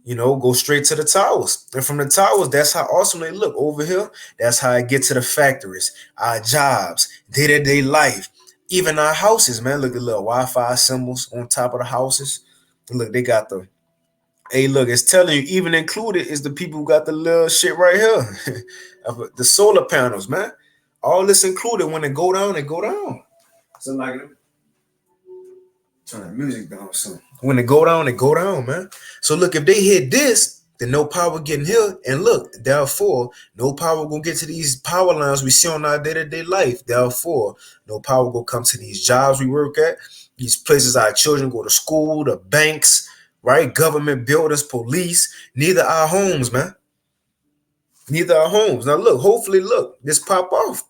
You know, go straight to the towers. And from the towers, that's how awesome they look. Over here, that's how I get to the factories, our jobs, day-to-day life, even our houses, man. Look at little Wi-Fi symbols on top of the houses. Look, they got the, hey, look, it's telling you, even included is the people who got the little shit right here. The solar panels, man. All this included. When they go down, they go down. So like, turn the music down soon. When they go down, man. So look, if they hit this, then no power getting here. And look, therefore, no power gonna get to these power lines we see on our day-to-day life. Therefore, no power gonna come to these jobs we work at, these places our children go to school, the banks, right? Government buildings, police, neither our homes, man. Neither our homes. Now look, hopefully, look, this pop off.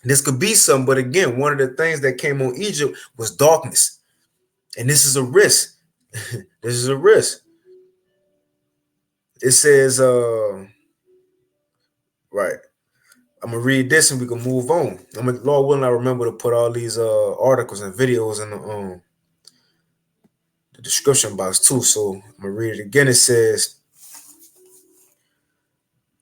This could be something, but again, one of the things that came on Egypt was darkness. And this is a risk. This is a risk. It says, right. I'm gonna read this and we can move on. Lord willing, I remember to put all these articles and videos in the description box too. So I'm gonna read it again. It says,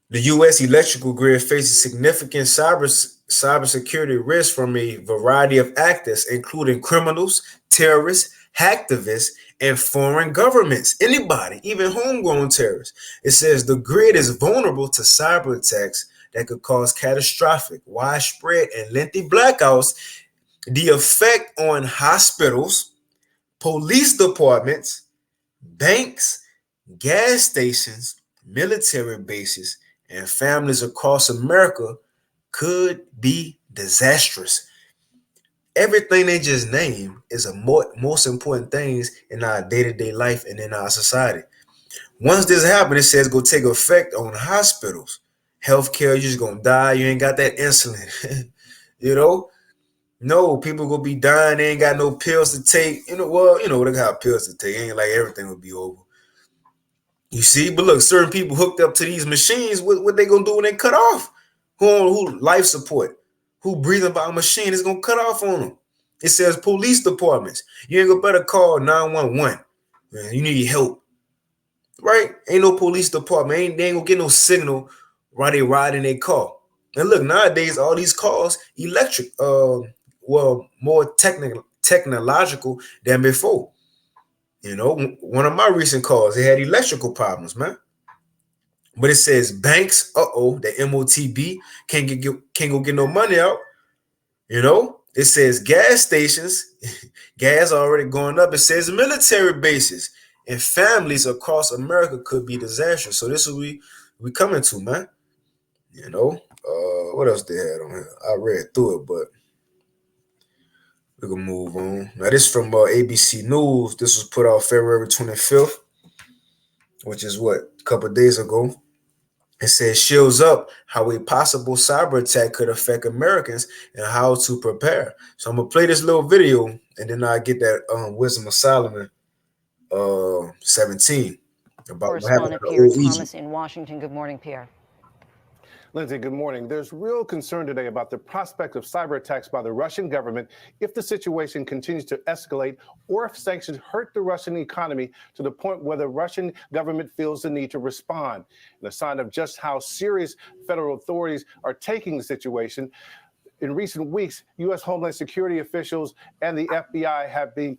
the U.S. electrical grid faces significant cybersecurity risks from a variety of actors, including criminals, terrorists, hacktivists, and foreign governments. Anybody, even homegrown terrorists. It says the grid is vulnerable to cyber attacks that could cause catastrophic, widespread, and lengthy blackouts. The effect on hospitals, police departments, banks, gas stations, military bases, and families across America could be disastrous. Everything they just named is a most important things in our day-to-day life and in our society. Once this happens, it says go take effect on hospitals, healthcare. You're just gonna die. You ain't got that insulin. you know, no people gonna be dying. They ain't got no pills to take. Well, they got pills to take. It ain't like everything will be over. You see, but look, certain people hooked up to these machines. What they gonna do when they cut off? Who life support? Who breathing by a machine is gonna cut off on them? It says police departments. You ain't gonna better call 911. Man, you need help. Right? Ain't no police department. They ain't gonna get no signal while they riding their car. And look, nowadays all these cars electric, more technological than before. One of my recent cars, they had electrical problems, man. But it says banks, the MOTB can't go get no money out. It says gas stations, gas already going up. It says military bases and families across America could be disastrous. So this is we coming to, man. What else they had on here? I read through it, but we can move on. Now this from ABC News. This was put out February 25th, which is a couple of days ago. It says shields up how a possible cyber attack could affect Americans and how to prepare. So I'm gonna play this little video and then I get that Wisdom of Solomon 17 about what happened to Pierre old Thomas Egypt. in Washington. Good morning, Pierre. Lindsay, good morning. There's real concern today about the prospect of cyber attacks by the Russian government if the situation continues to escalate or if sanctions hurt the Russian economy to the point where the Russian government feels the need to respond. And a sign of just how serious federal authorities are taking the situation. In recent weeks, U.S. Homeland Security officials and the FBI have been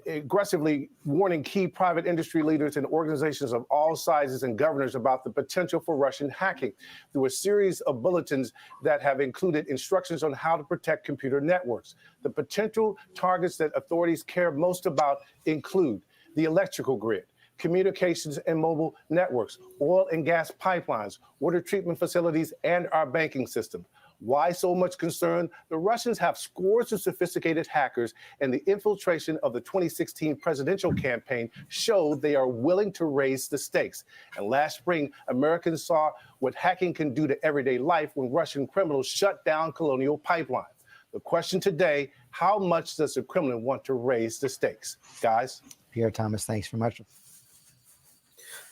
aggressively warning key private industry leaders and organizations of all sizes and governors about the potential for Russian hacking through a series of bulletins that have included instructions on how to protect computer networks. The potential targets that authorities care most about include the electrical grid, communications and mobile networks, oil and gas pipelines, water treatment facilities, and our banking system. Why so much concern? The Russians have scores of sophisticated hackers, and the infiltration of the 2016 presidential campaign showed they are willing to raise the stakes. And last spring, Americans saw what hacking can do to everyday life when Russian criminals shut down colonial pipelines. The question today, how much does the Kremlin want to raise the stakes? Guys? Pierre Thomas, thanks very much.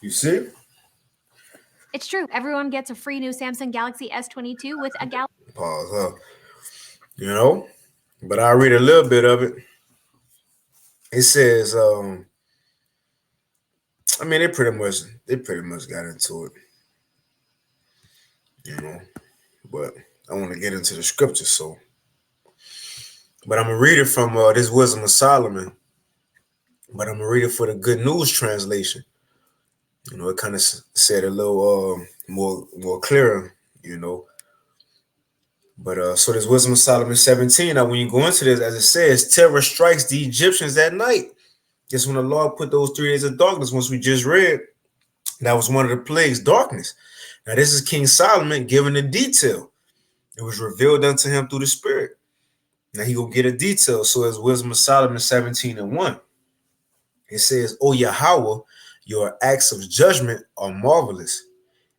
You see? It's true. Everyone gets a free new Samsung Galaxy S22 with a Galaxy. Pause up. But I read a little bit of it. It says, they pretty much got into it, but I want to get into the scripture, but I'm gonna read it from this Wisdom of Solomon, but I'm gonna read it for the Good News translation. It kind of said a little more clearer, But so this Wisdom of Solomon 17. Now, when you go into this, as it says, terror strikes the Egyptians that night. Just when the Lord put those 3 days of darkness, once we just read, that was one of the plagues, darkness. Now, this is King Solomon giving the detail. It was revealed unto him through the Spirit. Now he go get a detail. So it's Wisdom of Solomon 17:1. It says, O Yahweh, your acts of judgment are marvelous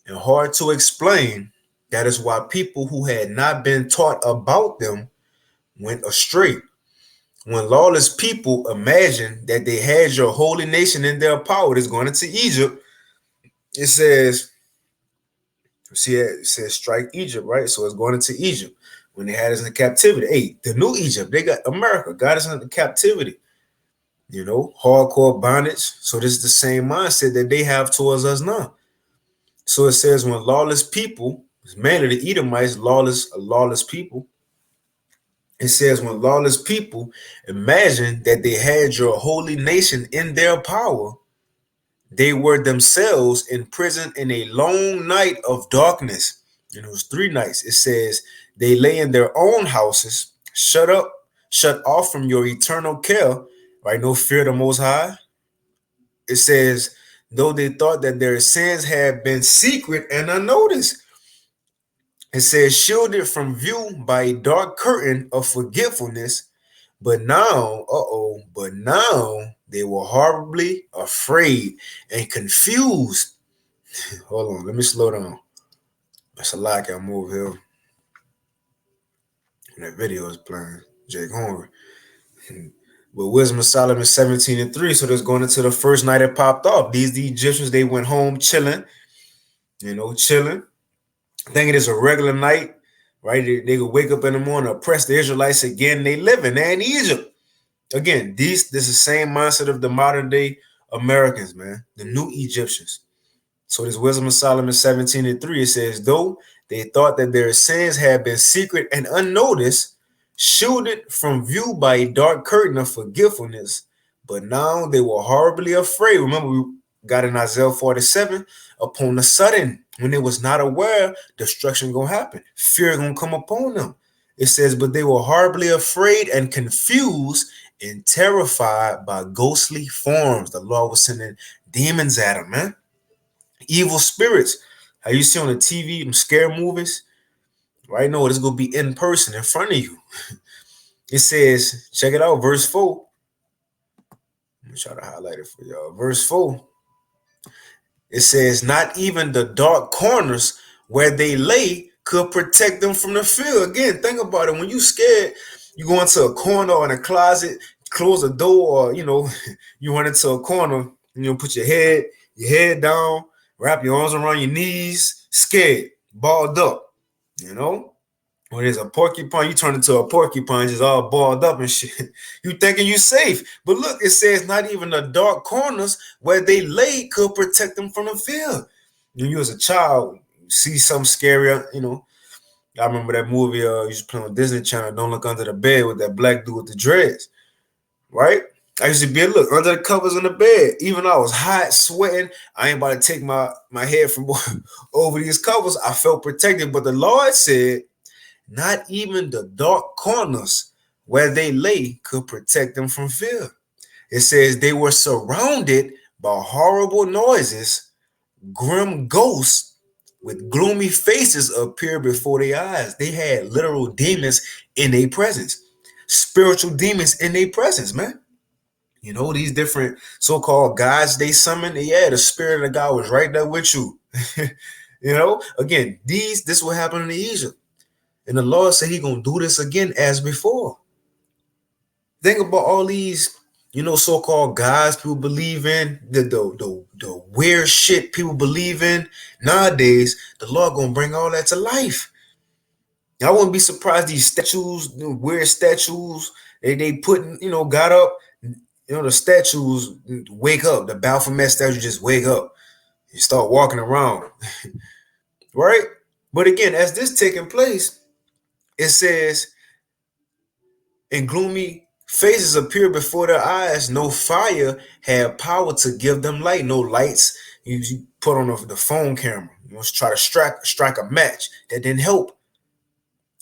and hard to explain. That is why people who had not been taught about them went astray. When lawless people imagined that they had your holy nation in their power, it's going into Egypt. It says, it says strike Egypt, right? So it's going into Egypt when they had us in captivity. Hey, the new Egypt, they got America, got us into captivity. Hardcore bondage. So this is the same mindset that they have towards us now. So it says when lawless people, mainly the Edomites, lawless people. It says when lawless people imagined that they had your holy nation in their power, they were themselves imprisoned in a long night of darkness. It was 3 nights. It says they lay in their own houses, shut off from your eternal care, right? No fear of the Most High. It says though they thought that their sins had been secret and unnoticed. It says, shielded from view by a dark curtain of forgetfulness, but now they were horribly afraid and confused. Hold on, let me slow down. That's a lot. I'm over here. And that video is playing Jake Horn. But Wisdom of Solomon 17:3. So that's going into the first night it popped off. The Egyptians, they went home chilling, chilling. Thinking it's a regular night, right? They could wake up in the morning, oppress the Israelites again. They living there in Egypt. Again, this is the same mindset of the modern day Americans, man. The new Egyptians. So this Wisdom of Solomon 17:3, it says, though they thought that their sins had been secret and unnoticed, shielded from view by a dark curtain of forgetfulness, but now they were horribly afraid. Remember, we got in Isaiah 47, upon the sudden, when they was not aware, destruction gonna happen. Fear gonna come upon them. It says, but they were horribly afraid and confused and terrified by ghostly forms. The Lord was sending demons at them, man. Evil spirits. How you see on the TV, them scare movies? Right? No, it's going to be in person in front of you. It says, check it out, verse 4. Let me try to highlight it for y'all. Verse 4. It says, not even the dark corners where they lay could protect them from the fear. Again, think about it. When you scared, you go into a corner or in a closet, close the door, or, you run into a corner, put your head down, wrap your arms around your knees, scared, balled up. When there's a porcupine, you turn into a porcupine, just all balled up and shit. You thinking you safe. But look, it says not even the dark corners where they lay could protect them from the fear. When you as a child, you see something scary, I remember that movie used to play on Disney Channel, Don't Look Under the Bed, with that black dude with the dreads, right? I used to be look under the covers in the bed. Even though I was hot, sweating, I ain't about to take my head from over these covers. I felt protected. But the Lord said, not even the dark corners where they lay could protect them from fear. It says they were surrounded by horrible noises, grim ghosts with gloomy faces appear before their eyes. They had literal demons in their presence, spiritual demons in their presence, man. These different so-called gods they summoned. Yeah, the spirit of the God was right there with you. Again, this will happen in Egypt. And the Lord said he gonna do this again as before. Think about all these, so-called gods people believe in, the weird shit people believe in nowadays. The Lord gonna bring all that to life. I wouldn't be surprised these statues, weird statues, they putting, got up. The statues wake up. The Baphomet statue just wake up. You start walking around, right? But again, as this taking place, it says, and gloomy faces appear before their eyes. No fire had power to give them light. No lights. You put on the phone camera. Try to strike a match. That didn't help.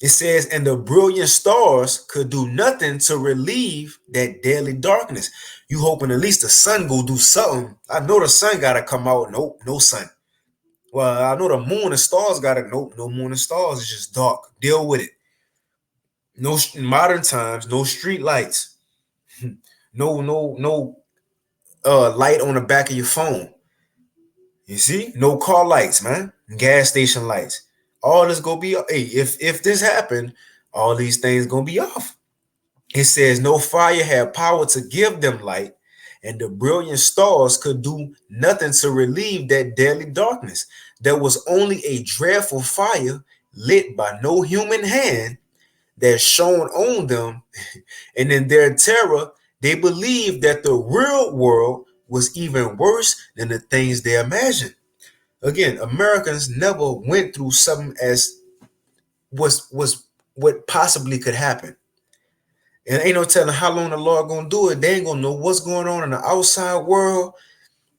It says, and the brilliant stars could do nothing to relieve that deadly darkness. You hoping at least the sun go do something. I know the sun got to come out. Nope, no sun. Well, I know the moon and stars got to, nope, no moon and stars. It's just dark. Deal with it. No, in modern times, no street lights. No light on the back of your phone. You see? No car lights, man. Gas station lights. All this gonna be, hey, if this happened, all these things gonna be off. It says no fire had power to give them light, and the brilliant stars could do nothing to relieve that deadly darkness. There was only a dreadful fire lit by no human hand that shone on them, and in their terror, they believed that the real world was even worse than the things they imagined. Again, Americans never went through something as was what possibly could happen. And ain't no telling how long the Lord gonna do it. They ain't gonna know what's going on in the outside world.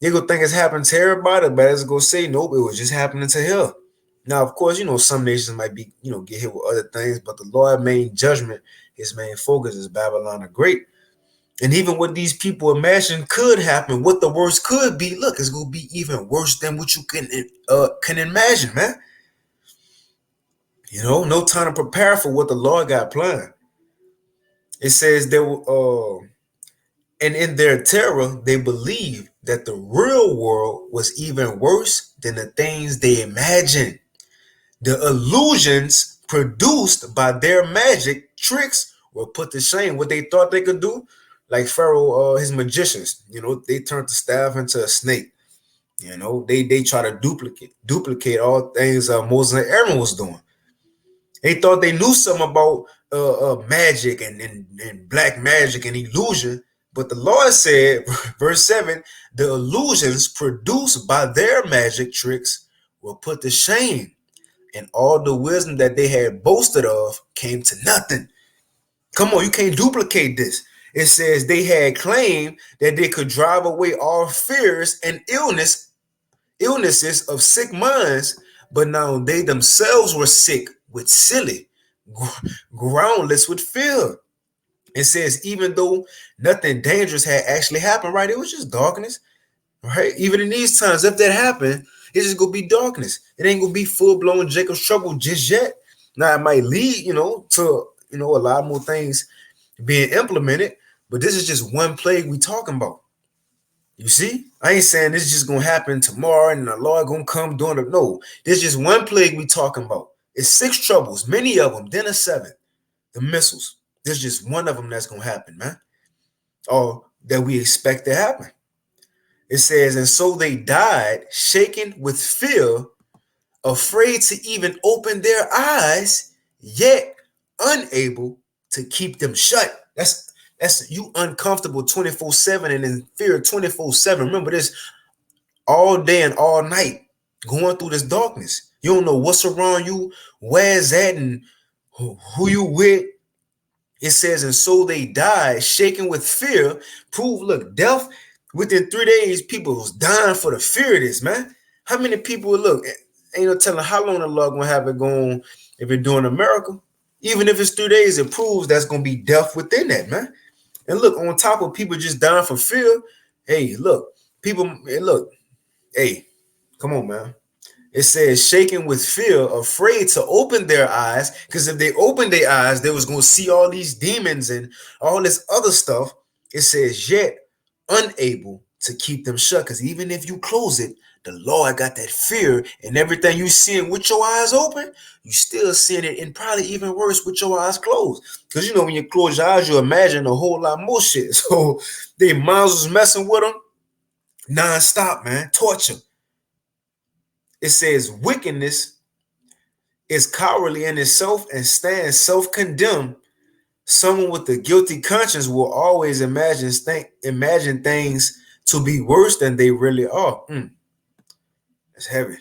They gonna think it's happening to everybody, but it's gonna say, nope, it was just happening to him. Now, of course, some nations might be, get hit with other things, but the Lord main judgment, his main focus is Babylon the Great. And even what these people imagine could happen, what the worst could be, look, it's gonna be even worse than what you can imagine, man. You know, no time to prepare for what the Lord got planned. It says there were, and in their terror, they believed that the real world was even worse than the things they imagined. The illusions produced by their magic tricks were put to shame. What they thought they could do, like Pharaoh, his magicians, you know, they turned the staff into a snake. You know, they try to duplicate all things Moses and Aaron was doing. They thought they knew something about magic and black magic and illusion. But the Lord said, verse 7, the illusions produced by their magic tricks were put to shame, and all the wisdom that they had boasted of came to nothing. Come on, you can't duplicate this. It says they had claimed that they could drive away all fears and illnesses of sick minds, but now they themselves were sick with silly, groundless with fear. It says even though nothing dangerous had actually happened, right? It was just darkness, right? Even in these times, if that happened, it's just gonna be darkness. It ain't gonna be full-blown Jacob's trouble just yet. Now it might lead, to a lot more things being implemented, but this is just one plague we talking about. You see, I ain't saying this is just gonna happen tomorrow and the Lord gonna come doing it. No, this is just one plague we talking about. It's 6 troubles, many of them, then a 7th, the missiles. There's just one of them that's gonna happen, man, or that we expect to happen. It says, and so they died, shaken with fear, afraid to even open their eyes, yet unable to keep them shut. That's you uncomfortable 24/7 and in fear 24/7. Remember this, all day and all night, going through this darkness. You don't know what's around you, where's that, and who you with. It says, and so they died, shaken with fear. Look, death within 3 days, people was dying for the fear of this, man. How many people look? Ain't no telling how long the Lord gonna have it going if it's doing a miracle. Even if it's 3 days, it proves that's gonna be death within that, man. And look, on top of people just dying for fear, hey, look, hey, come on, man. It says shaken with fear, afraid to open their eyes, because if they opened their eyes, they was going to see all these demons and all this other stuff. It says yet unable to keep them shut, because even if you close it, the Lord got that fear, and everything you seeing with your eyes open, you still seeing it, and probably even worse with your eyes closed. Because when you close your eyes, you imagine a whole lot more shit. So their minds was messing with them non-stop, man. Torture. It says wickedness is cowardly in itself and stands self-condemned. Someone with a guilty conscience will always imagine things to be worse than they really are. That's heavy.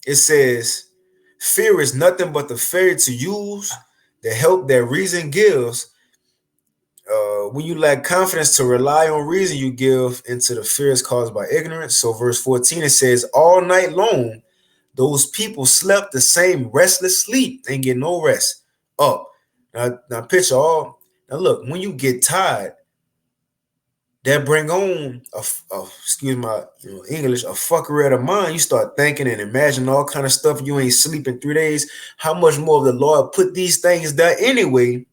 It says fear is nothing but the failure to use the help that reason gives. When you lack confidence to rely on reason, you give into the fears caused by ignorance. So verse 14, it says all night long, those people slept the same restless sleep and get no rest. Now picture all. Now look, when you get tired, that bring on excuse my English, a fuckery of the mind. You start thinking and imagining all kind of stuff. You ain't sleeping 3 days. How much more of the Lord put these things there anyway?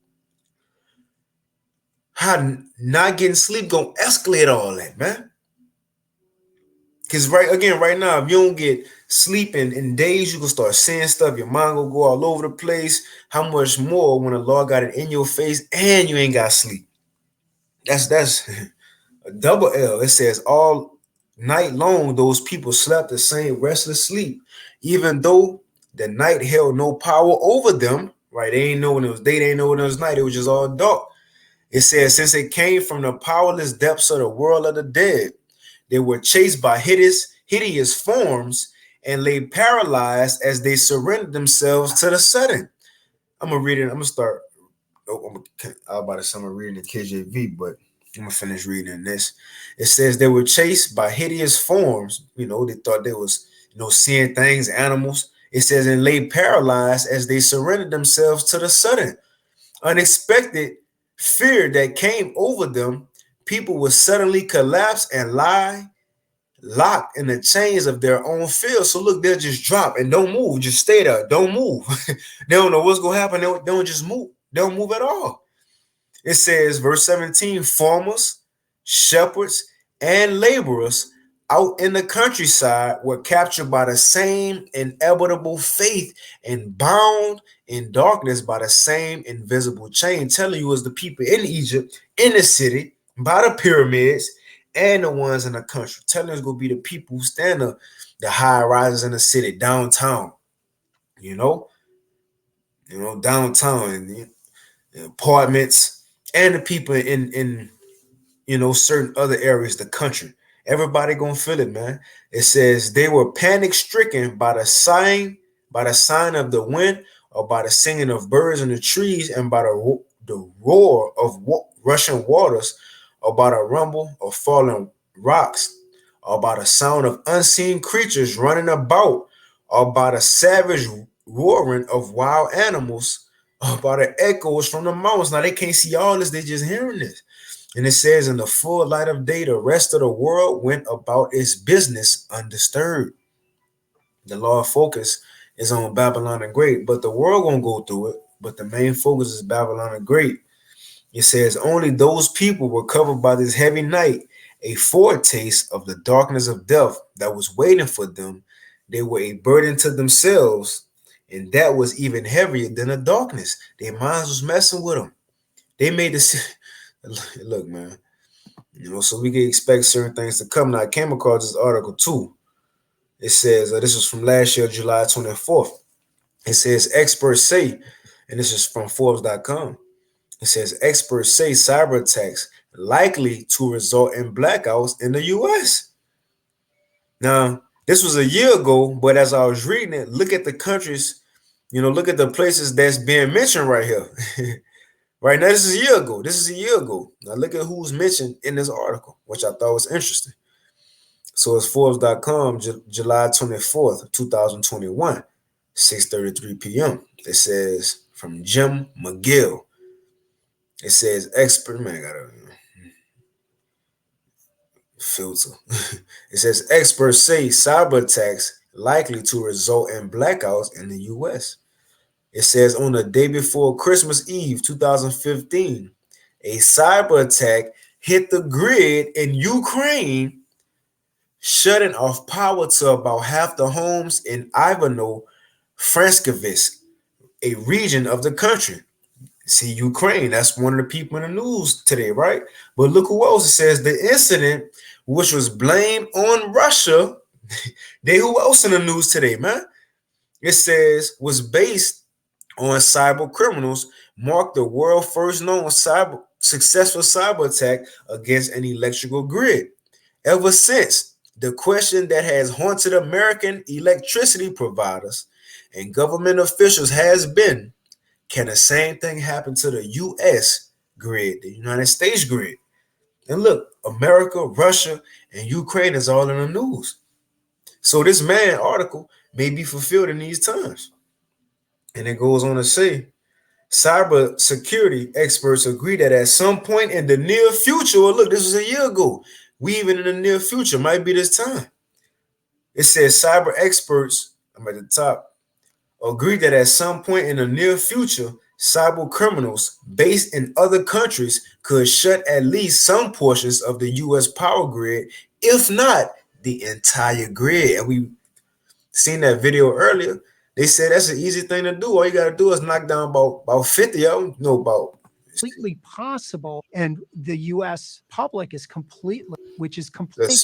How not getting sleep gonna escalate all that, man? Because right now, if you don't get sleep in days, you can start seeing stuff. Your mind will go all over the place. How much more when the Lord got it in your face and you ain't got sleep? That's a double L. It says all night long, those people slept the same restless sleep, even though the night held no power over them. Right? They ain't know when it was day. They ain't know when it was night. It was just all dark. It says, since it came from the powerless depths of the world of the dead, they were chased by hideous forms and lay paralyzed as they surrendered themselves to the sudden. I'm going to read it. I'm going to start. I'm about to say I'm reading the KJV, but I'm going to finish reading this. It says they were chased by hideous forms. They thought they was, seeing things, animals. It says, and lay paralyzed as they surrendered themselves to the sudden, unexpected fear that came over them. people would suddenly collapse and lie locked in the chains of their own field. So look, they'll just drop and don't move. Just stay there. Don't move. They don't know what's going to happen. They don't just move. They don't move at all. It says, verse 17, farmers, shepherds, and laborers out in the countryside were captured by the same inevitable faith and bound in darkness by the same invisible chain. Telling you, as the people in Egypt, in the city, by the pyramids, and the ones in the country. Telling us going to be the people who stand up, the high rises in the city, downtown, downtown, and the apartments, and the people in certain other areas of the country. Everybody gonna feel it, man. It says they were panic stricken by the sign of the wind, or by the singing of birds in the trees, and by the roar of rushing waters, or by the rumble of falling rocks, or by the sound of unseen creatures running about, or by the savage roaring of wild animals, or by the echoes from the mountains. Now they can't see all this, they just hearing this. And it says, in the full light of day, the rest of the world went about its business undisturbed. The Lord focus is on Babylon the Great, but the world won't go through it. But the main focus is Babylon the Great. It says, only those people were covered by this heavy night, a foretaste of the darkness of death that was waiting for them. They were a burden to themselves, and that was even heavier than the darkness. Their minds was messing with them. They made this. Look, man, so we can expect certain things to come. Now, I came across this article too. It says, this was from last year, July 24th. It says, experts say, and this is from Forbes.com. It says, experts say cyber attacks likely to result in blackouts in the U.S. Now, this was a year ago, but as I was reading it, look at the countries, look at the places that's being mentioned right here. Right now, this is a year ago. Now look at who's mentioned in this article, which I thought was interesting. So it's Forbes.com, July 24th, 2021, 6:33 p.m. It says, from Jim McGill. It says, expert, man, I gotta filter. It says, experts say cyber attacks likely to result in blackouts in the U.S. It says, on the day before Christmas Eve, 2015, a cyber attack hit the grid in Ukraine, shutting off power to about half the homes in Ivano-Frankivsk, a region of the country. See, Ukraine, that's one of the people in the news today, right? But look who else. It says the incident, which was blamed on Russia, who else in the news today, man? It says was based on cyber criminals, marked the world first known successful cyber attack against an electrical grid. Ever since, the question that has haunted American electricity providers and government officials has been, can the same thing happen to the U.S. grid, the United States grid? And look, America, Russia, and Ukraine is all in the news. So this man article may be fulfilled in these times. And it goes on to say, cyber security experts agree that at some point in the near future, look, this was a year ago, we even in the near future, might be this time. It says cyber experts, I'm at the top, agree that at some point in the near future, cyber criminals based in other countries could shut at least some portions of the U.S. power grid, if not the entire grid. And we seen that video earlier. They said that's an easy thing to do. All you got to do is knock down about 50 of them. Completely possible. And the U.S. public is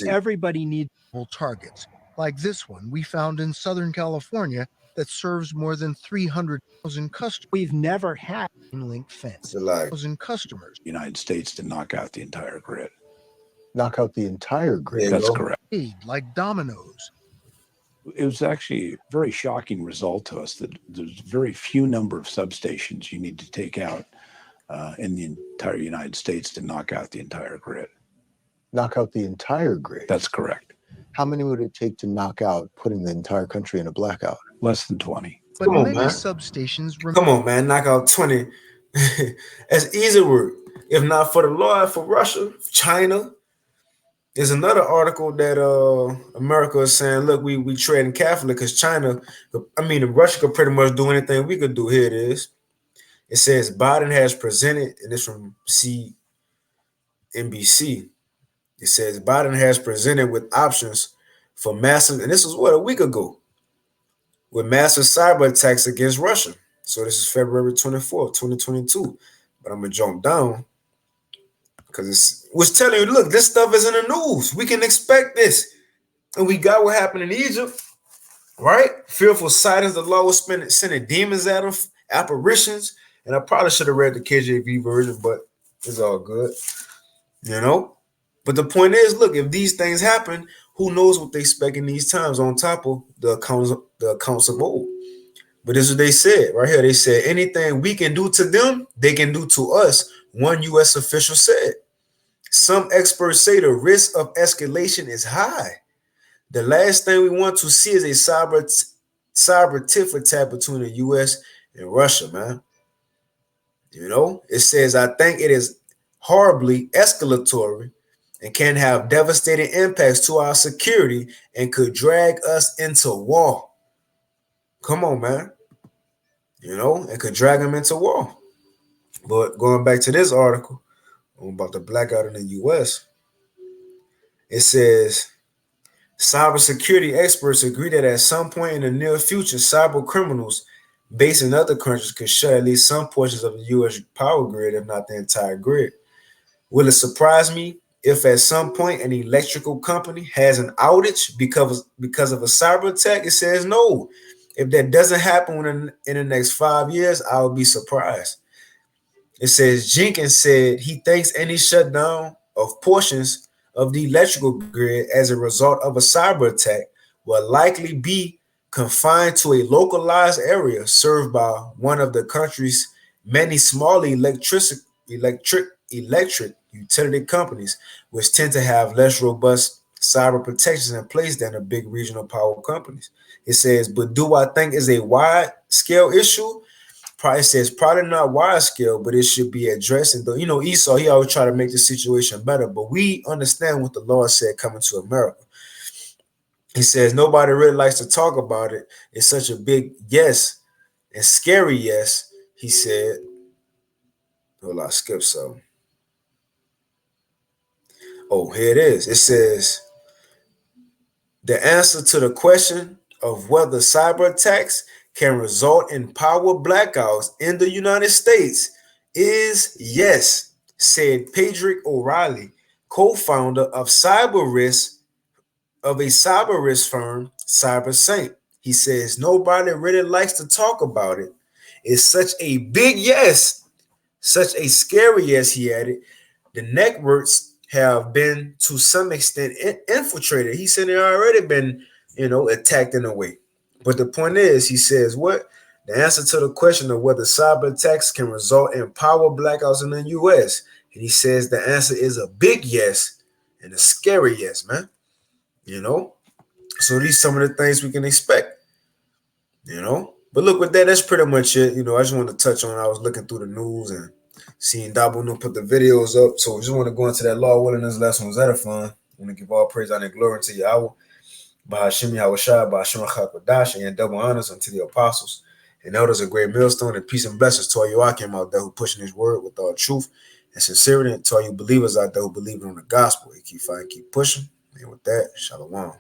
everybody needs targets like this one we found in Southern California that serves more than 300,000 customers. We've never had link fence. 1,000 customers. The United States to knock out the entire grid. Knock out the entire grid. That's correct. Like dominoes. It was actually a very shocking result to us that there's very few number of substations you need to take out in the entire United States to knock out the entire grid. Knock out the entire grid? That's correct. How many would it take to knock out putting the entire country in a blackout? Less than 20. But many substations... Come on, man. Knock out 20. That's easy work. if not for the Lord, for Russia, China. There's another article that America is saying, look, we trading Catholic because China, Russia could pretty much do anything we could do. Here it is. It says Biden has presented, and it's from CNBC. It says Biden has presented with options for massive, and this was a week ago, with massive cyber attacks against Russia. So this is February 24th, 2022. But I'm going to jump down because it was telling you, look, this stuff is in the news. We can expect this. And we got what happened in Egypt, right? Fearful sightings, the Lord was sending demons at them, apparitions. And I probably should have read the KJV version, but it's all good, you know? But the point is, look, if these things happen, who knows what they expect in these times on top of the accounts of old. But this is what they said right here. They said anything we can do to them, they can do to us, one U.S. official said. Some experts say the risk of escalation is high. The last thing we want to see is a cyber tit for tat between the U.S. and Russia, man. You know, it says, I think it is horribly escalatory and can have devastating impacts to our security and could drag us into war. Come on, man. You know, it could drag them into war. But going back to this article about the blackout in the U.S., it says cybersecurity experts agree that at some point in the near future, cyber criminals based in other countries could shut at least some portions of the U.S. power grid, if not the entire grid. Will it surprise me if at some point an electrical company has an outage because of a cyber attack? It says no. If that doesn't happen in the next 5 years, I will be surprised. It says Jenkins said he thinks any shutdown of portions of the electrical grid as a result of a cyber attack will likely be confined to a localized area served by one of the country's many small electric utility companies, which tend to have less robust cyber protections in place than the big regional power companies. It says, but do I think it's a wide scale issue? Probably says probably not wide scale, but it should be addressed. And you know, Esau, he always try to make the situation better, but we understand what the Lord said coming to America. He says nobody really likes to talk about it. It's such a big yes and scary yes, he said. Hold on, I skipped some. Oh, here it is. It says the answer to the question of whether cyber attacks can result in power blackouts in the United States is yes, said Patrick O'Reilly, co-founder of cyber risk firm, CyberSaint. He says nobody really likes to talk about it. It's such a big yes, such a scary yes, he added. The networks have been to some extent infiltrated. He said they've already been, attacked in a way. But the point is, he says, what? The answer to the question of whether cyber attacks can result in power blackouts in the U.S. And he says the answer is a big yes and a scary yes, man. So these some of the things we can expect, But look, with that, that's pretty much it. I just wanted to touch on, I was looking through the news and seeing Dabu put the videos up. So I just want to go into that law willingness lesson. Was that a fun? I want to give all praise, honor, and glory to Yahweh. Bahashim Yahushua, Bahashim Chakadash, and double honors unto the apostles and elders of great millstone, and peace and blessings to all you Akim out there who pushing his word with all truth and sincerity, and to all you believers out there who believe on the gospel. You keep fighting, keep pushing. And with that, shalom.